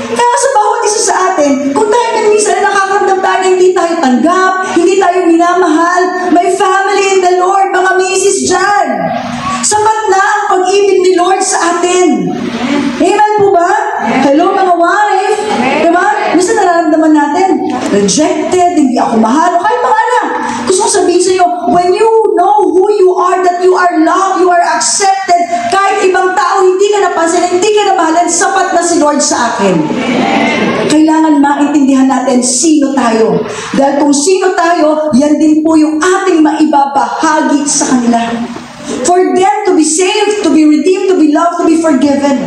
Kaya sa bawat isa sa atin, kung tayo na minsan nakakaramdam tayo na hindi tayo tanggap, hindi tayo minamahal, may family in the Lord, mga misis dyan. Sapat na ang pag-ibig ni Lord sa atin. Amen po ba? Hello mga wife. Diba? Minsan nararamdaman natin, rejected, hindi ako mahal, o kahit mga anak. Gusto kong sabihin sa iyo, when you know who you are, that you are loved, you are accepted, kahit ibang tao hindi ka napansin, balance, sapat na si Lord sa akin. Kailangan maintindihan natin sino tayo. Dahil kung sino tayo, yan din po yung ating maibabahagi sa kanila. For them to be saved, to be redeemed, to be loved, to be forgiven.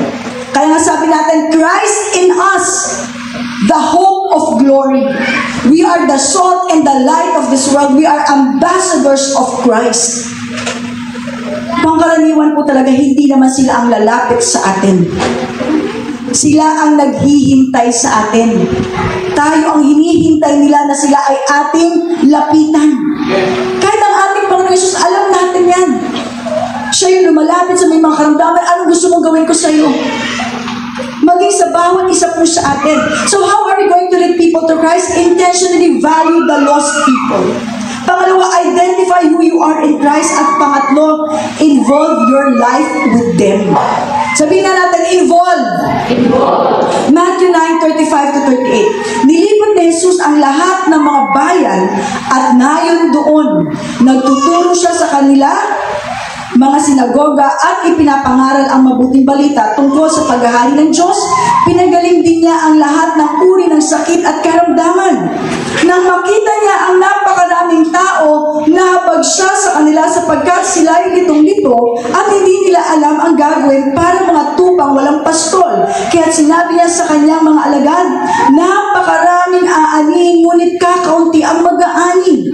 Kaya nga sabi natin, Christ in us, the hope of glory. We are the salt and the light of this world. We are ambassadors of Christ. Pangkaraniwan po talaga, hindi naman sila ang lalapit sa atin. Sila ang naghihintay sa atin. Tayo ang hinihintay nila na sila ay ating lapitan. Kahit ang ating Panginoon Jesus, alam natin yan. Siya yung lumalapit sa may mga karamdaman. Anong gusto mong gawin ko sa iyo? Maging sa bawat isa po sa atin. So how are we going to lead people to Christ? Intentionally value the lost people. Pangalawa, identify who you are in Christ. At pangatlo, involve your life with them. Sabihin na natin, involve. Matthew 9:35 to 38. Nilipot ni Jesus ang lahat ng mga bayan at nayon doon. Nagtuturo siya sa kanila, mga sinagoga, at ipinapangaral ang mabuting balita tungkol sa paghahari ng Diyos. Pinagaling din niya ang lahat ng uri ng sakit at karamdaman. Nang makita niya ang napakaraming tao, nahabag siya sa kanila sapagkat sila ay litong-lito at hindi nila alam ang gagawin para mga tupang walang pastol. Kaya sinabi niya sa kanyang mga alagad, napakaraming aanihin, ngunit kakaunti ang mag-aani.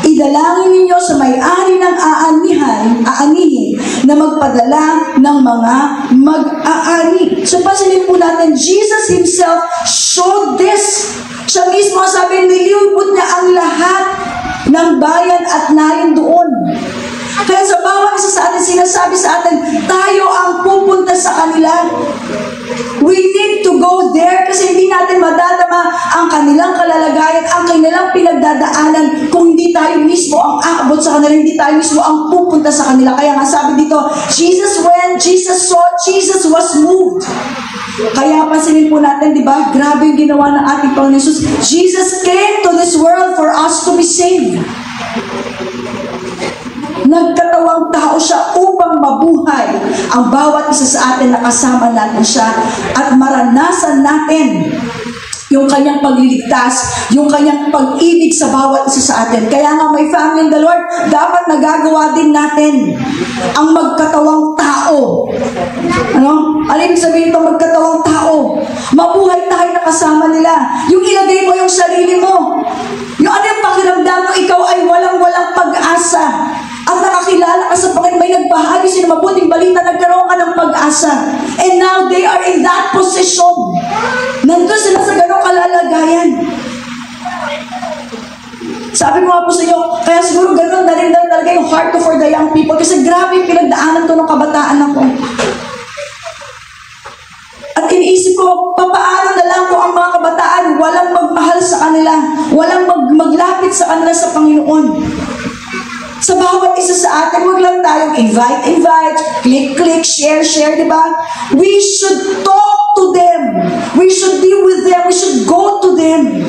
Idalangin ninyo sa may-ari ng aanihin na magpadala ng mga mag-aani. So pansinin po natin, Jesus Himself showed this. Siya mismo sabi, nilibot niya ang lahat ng bayan at nayon doon. Kaya sa bawat isa sa atin, sinasabi sa atin, tayo ang pupunta sa kanila. We need to go there kasi hindi natin madadama ang kanilang kalalagayan, ang kanilang pinagdadaanan kung hindi tayo mismo ang aabot sa kanila, hindi tayo mismo ang pupunta sa kanila. Kaya nga sabi dito, when Jesus saw, Jesus was moved. Kaya pansinin po natin, di ba? Grabe yung ginawa ng ating Panginoon Jesus. Jesus came to this world for us to be saved. Nagkatawang tao siya upang mabuhay ang bawat isa sa atin na kasama natin siya at maranasan natin yung kanyang pagliligtas, yung kanyang pag-ibig sa bawat isa sa atin. Kaya nga may family in the Lord, dapat nagagawa din natin ang magkatawang tao. Ano? Ano ibig sabihin ito, magkatawang tao? Mabuhay tayo na kasama nila. Yung ilagay mo yung sarili mo. Yung ano yung pakiramdam mo, ikaw ay walang-walang pag-asa. At nakakilala ka sa Panginoon, may nagbahagi sila ng mabuting balita, nagkaroon ka ng pag-asa. And now they are in that position. Nandun sila sa ganong kalalagayan. Sabi ko nga po sa inyo, kaya siguro ganon na rin talaga yung heart to for the young people kasi grabe yung pinagdaanan ko ng kabataan ako. At iniisip ko, papaano na lang ko ang mga kabataan, walang magmahal sa kanila, walang maglapit sa kanila sa Panginoon. Sa bawat isa sa atin, huwag lang tayong invite, click, share, di ba? We should talk to them. We should be with them. We should go to them.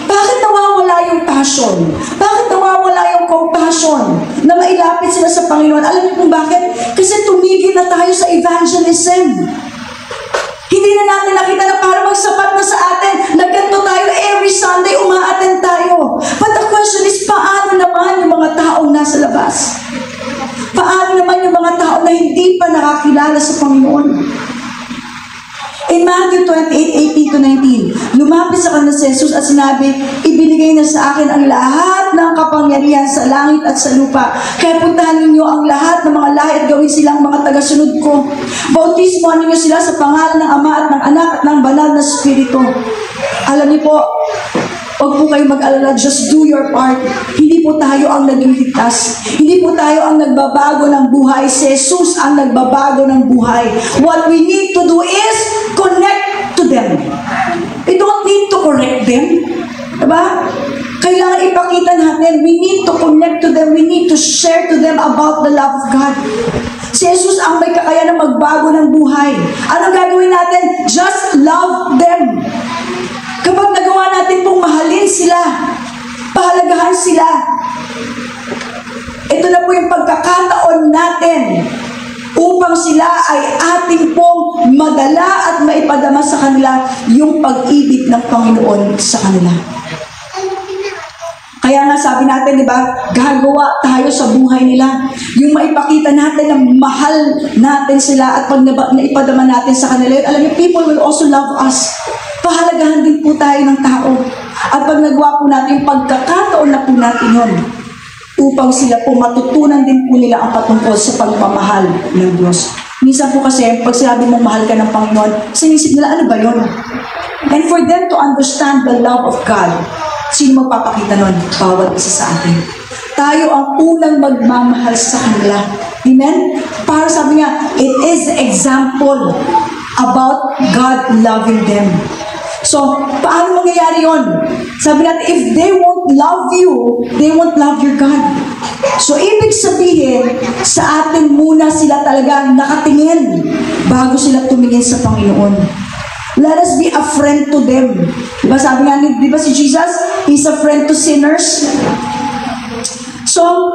Bakit nawawala yung passion? Bakit nawawala yung compassion na mailapit sila sa Panginoon? Alam niyo kung bakit? Kasi tumigil na tayo sa evangelism. Hindi na natin nakita na para magsapat na sa atin. Nagganto tayo every Sunday, umaattend tayo. But the question is, paano naman yung mga taong nasa labas? Paano naman yung mga taong na hindi pa nakakilala sa Panginoon? In Matthew 28:18 to 19, lumapit sa kanila si Jesus at sinabi, ibinigay na sa akin ang lahat ng kapangyarihan sa langit at sa lupa. Kaya puntahan ninyo ang lahat ng mga lahi at gawin silang mga tagasunod ko. Bautismohan ninyo sila sa pangalan ng Ama at ng Anak at ng Banal na Espiritu. Alam niyo po, huwag po kayo mag-alala, just do your part. Hindi po tayo ang nagliligtas. Hindi po tayo ang nagbabago ng buhay. Si Jesus ang nagbabago ng buhay. What we need to do is connect to them. We don't need to correct them. Diba? Kailangan ipakita natin, we need to connect to them. We need to share to them about the love of God. Si Jesus ang may kakayahan na magbago ng buhay. Anong gagawin natin? Just love them. Kapag nagawa natin pong mahalin sila, pahalagahan sila, ito na po yung pagkakataon natin upang sila ay ating pong madala at maipadama sa kanila yung pag-ibig ng Panginoon sa kanila. Kaya nga sabi natin, di ba, gagawa tayo sa buhay nila. Yung maipakita natin na mahal natin sila at pag naipadama natin sa kanila, yun, alam niyo, people will also love us. Pahalagahan din po tayo ng tao. At pag nagawa po natin, pagkakataon na po natin yun, upang sila po matutunan din po nila ang patungkol sa pagmamahal ng Diyos. Minsan po kasi, pag sinabi mong mahal ka ng Panginoon, sinisip nila, ano ba yun? And for them to understand the love of God, sino magpapakita nun? Bawat isa sa atin. Tayo ang unang magmamahal sa kanila. Amen? Para sabi nga, it is the example about God loving them. So, paano mangyayari yun? Sabi natin, if they won't love you, they won't love your God. So, ibig sabihin, sa atin muna sila talaga nakatingin bago sila tumingin sa Panginoon. Let us be a friend to them. Diba sabi nga, diba si Jesus, He's a friend to sinners. So,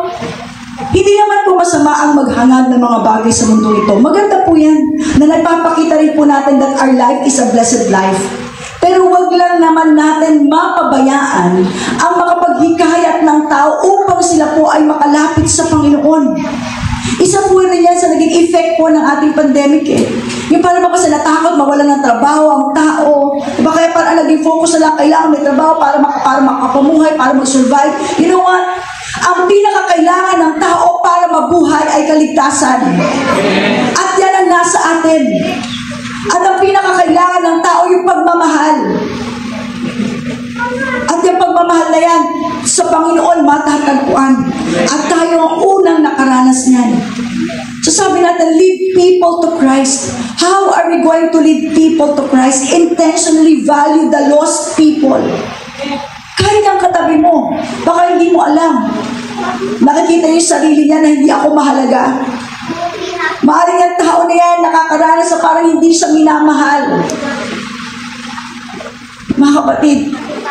hindi naman po masama ang maghangad ng mga bagay sa mundo ito. Maganda po yan, na nagpapakita rin po natin that our life is a blessed life. Pero wag lang naman natin mapabayaan ang makapaghikayat ng tao upang sila po ay makalapit sa Panginoon. Isa po rin yan sa naging effect po ng ating pandemic eh. Yung parang ba kasi natakot, mawalan ng trabaho ang tao. Diba kaya parang naging focus na lang, kailangan may trabaho para makapamuhay, para mag-survive. You know what? Ang pinakakailangan ng tao para mabuhay ay kaligtasan. At yan ang nasa atin. At ang pinakakailangan ng tao yung pagmamahal. At yung pagmamahal na yan, sa Panginoon matatagpuan. At tayo ang unang nakaranas niyan. So sabi natin, lead people to Christ. How are we going to lead people to Christ? Intentionally value the lost people. Kahit ang katabi mo, baka hindi mo alam. Nakikita niyo yung sarili niya na hindi ako mahalaga. Maaring ang tao na yan nakakaranas sa parang hindi siya minamahal. Mga kapatid,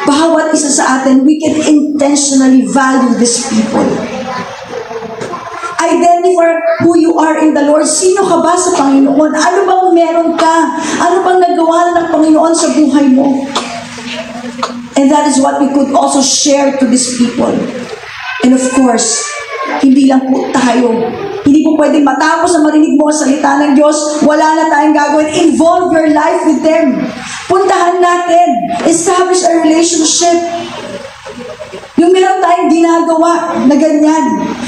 bawat isa sa atin, we can intentionally value these people. Identify who you are in the Lord. Sino ka ba sa Panginoon? Ano bang meron ka? Ano bang nagawa ng Panginoon sa buhay mo? And that is what we could also share to these people. And of course, hindi lang po tayo. Hindi po pwedeng matapos na marinig mo ang salita ng Diyos, wala na tayong gagawin. Involve your life with them. Puntahan natin. Establish a relationship. Yung meron tayong ginagawa na ganyan.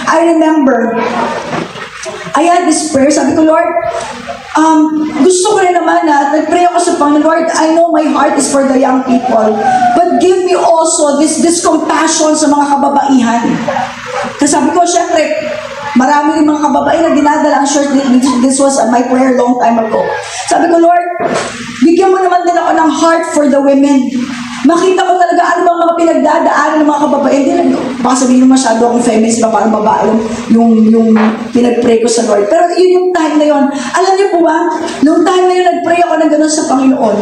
I remember, I had this prayer. Sabi ko, Lord, gusto ko rin naman na nag-pray ako sa Panginoon, Lord, I know my heart is for the young people, but give me also this compassion sa mga kababaihan. Kasi sabi ko, syempre, marami rin mga kababaihan na dinadala ang short. This was my prayer long time ago. Sabi ko, Lord, bigyan mo naman din ako ng heart for the women. Makita ko talaga ano bang mga pinagdadaanan ng mga kababaihan. Baka sabihin mo masyado akong feminist, para mabaalo yung pinag-pray ko sa Lord. Pero yun yung time na yun. Alam niyo po ba, nung time na yun, nag-pray ako ng gano'n sa Panginoon.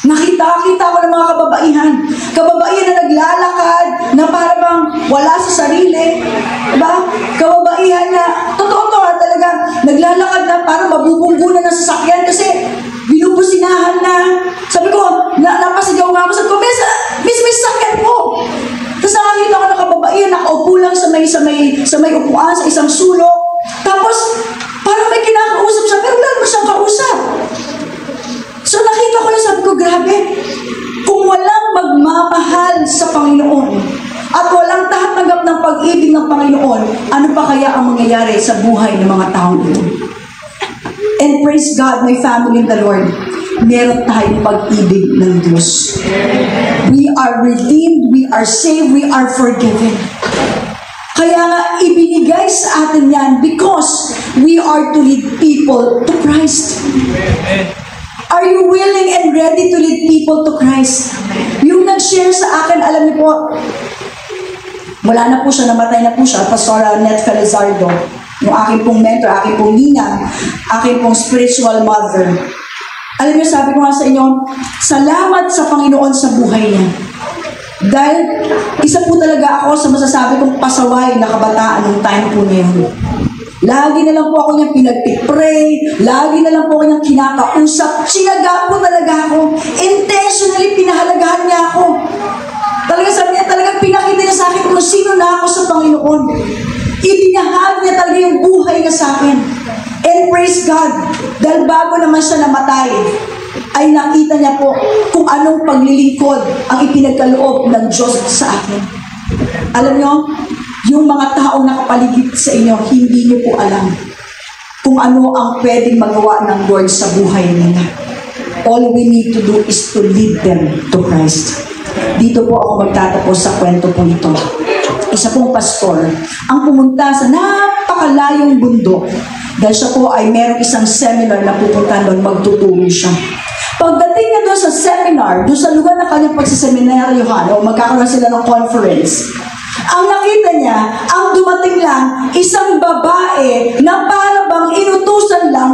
Nakita ko ng mga kababaihan. Kababaihan na naglalakad, na parang wala sa sarili. Diba? Kababaihan na, totoo to talaga, naglalakad na parang mabubunggo na ng sasakyan kasi binubusinahan na. Sabi ko, napasigaw nga ako. Sabi ko, Miss, may sasakyan po. Tapos nakakita ko ng kababaihan, nakaupo lang sa may upuan, sa isang sulok. Tapos, parang may kinakausap siya, pero wala mo siyang kausap. So nakita ko yun, sabi ko, grabe, kung walang magmamahal sa Panginoon at walang tahatanggap ng pag-ibig ng Panginoon, ano pa kaya ang mangyayari sa buhay ng mga taong ito? And praise God, my family in the Lord, meron tayong pag-ibig ng Diyos. We are redeemed, we are saved, we are forgiven. Kaya nga, ibinigay sa atin yan because we are to lead people to Christ. Are you willing and ready to lead people to Christ? Yung nag-share sa akin, alam niyo po, wala na po siya, namatay na po siya, Pastor Net Felizardo, yung aking pong mentor, aking pong ninang, aking pong spiritual mother. Alam niyo, sabi ko nga sa inyo, salamat sa Panginoon sa buhay niya. Dahil isa po talaga ako sa masasabi kong pasaway na kabataan ng time po niya. Lagi na lang po ako niyang pinagpipray, lagi na lang po ako niyang kinakausap. Sinaga po talaga ako. Intentionally, pinahalagahan niya ako. Talaga sabi niya, talagang pinakita niya sa akin kung sino na ako sa Panginoon. Ibinahag niya talaga yung buhay niya sa akin. And praise God, dahil bago naman siya namatay, ay nakita niya po kung anong paglilingkod ang ipinagkaloob ng Diyos sa akin. Alam niyo, yung mga taong nakapaligid sa inyo, hindi niyo po alam kung ano ang pwedeng magawa ng Lord sa buhay nila. All we need to do is to lead them to Christ. Dito po ako magtatapos sa kwento po ito. Isa pong pastor ang pumunta sa napakalayong bundok dahil siya po ay merong isang seminar na pupunta doon, magtuturo siya. Pagdating niya doon sa seminar, doon sa lugar na kanyang pagsiseminaryohan o magkakaroon sila ng conference, ang nakita niya, ang dumating lang, isang babae na para bang inutusan lang.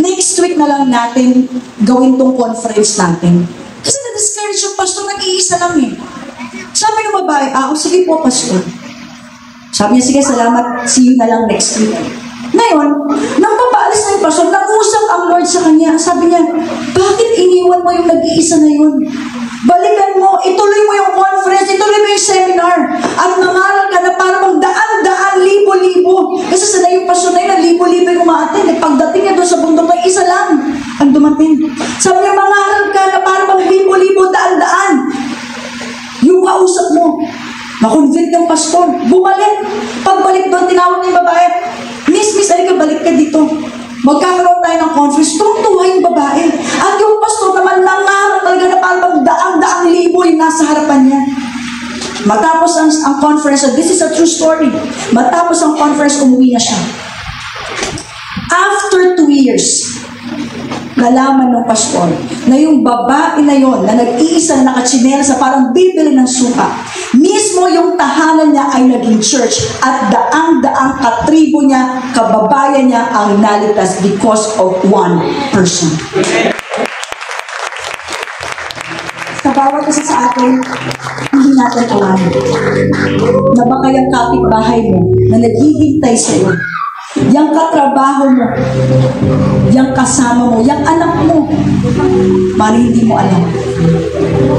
Next week na lang natin gawin tong conference natin. Kasi na-discourage yung pastor, nag-iisa lang eh. Sabi ng babae, sige po pastor. Sabi niya, sige, salamat, see you na lang next week. Ngayon, nang papaalis na yung pastor, nag-usap ang Lord sa kanya. Sabi niya, bakit iniwan mo yung nag-iisa na yun? Balikan mo, ituloy mo yung conference, ituloy mo yung seminar, at mangaral ka na para bang daan-daan, libo-libo. Kasi sana yung pastor na yun, libo-libo yung umaatin. Pagdating niya doon sa bundok na isa lang ang dumating. Sabi niya, mangaral ka na para bang libo-libo, daan-daan. Yung kausap mo, makonvict ng pastor, bumalik. Pagbalik doon, tinawag niya yung babae, Miss, alika, balik ka dito. Magkakaroon tayo ng conference, tungtuwa yung babae. At yung pastor naman nangarap talaga na parang daang-daang libo yung nasa harapan niya. Matapos ang conference, this is a true story. Matapos ang conference, umuwi na siya. After 2 years, nalaman ng pastor na yung babae na yon na nag-iisa na nakachinela sa parang bibili ng suka, mismo yung tahanan niya ay naging church at daang-daang katribo niya, kababayan niya ang naligtas because of one person. Sa bawat isa sa atin, hindi natin alam na baka yung kapitbahay mo na naghihintay sa'yo, yung katrabaho mo, yung kasama mo, yung anak mo, parang hindi mo alam.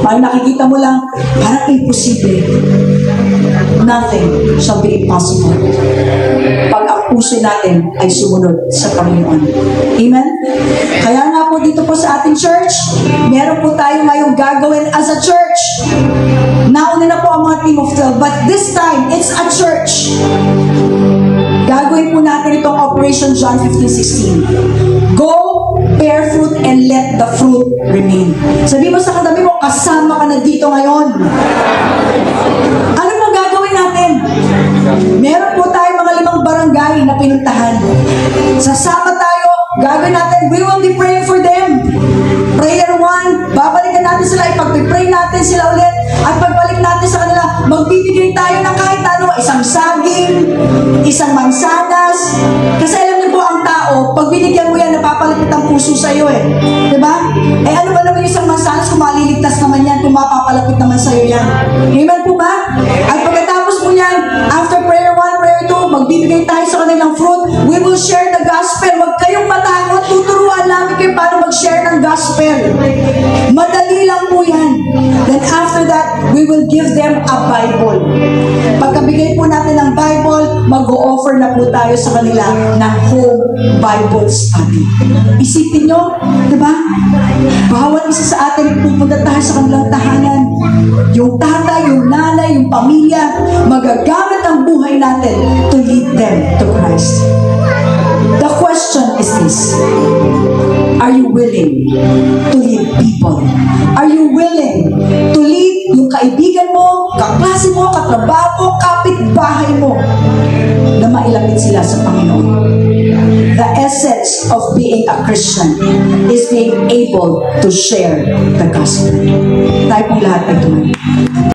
Parang nakikita mo lang, parang imposible. Nothing shall be impossible pag ang puso natin ay sumunod sa Panginoon. Amen? Kaya nga po dito po sa ating church, meron po tayo ngayong gagawin as a church. Nauna na po ang mga team of 12, but this time, it's a church. Gagawin po natin itong Operation John 15:16. Go, bear fruit, and let the fruit remain. Sabi mo sa katabi mo, kasama ka na dito ngayon. Ano mo gagawin natin? Meron po tayo mga 5 barangay na pinuntahan. Sasama tayo, gagawin natin, we will be praying for them. Prayer 1, babalikan natin sila, ipag-pray natin sila ulit, at pagbalik natin sa kanila, magbibigay tayo ng kahit ano, isang saging, isang mansanas. Kasi alam niyo po, ang tao, pag binigyan mo yan, napapalapit ang puso sa iyo eh. Diba? Eh ano ba naman yung isang mansanas kung maliligtas naman yan, kung mapapalapit naman sa iyo yan? Amen po ba? At pagkatapos mo yan, after prayer 1, prayer 2, magbibigay tayo sa kanilang fruit, we will share the gospel. Huwag kayong matakot, tuturuan namin kayo paano mag-share ng gospel. Madali lang po yan. Then after that, we will give them a Bible. Pagkabigay po natin ng Bible, mag-o-offer na po tayo sa kanila ng home Bible study. Isipin nyo, diba? Bawat isa sa atin, pupunta tayo sa kanilang tahanan. Yung tatay, yung nanay, yung pamilya, magagamit ang buhay natin to lead them to Christ. The question is this: are you willing to lead people? Are you willing to lead yung kaibigan mo, kaklase mo, katrabaho, kapitbahay mo na mailapit sila sa Panginoon? The essence essence of being a Christian is being able to share the gospel. Tayo pong lahat ay tumayo.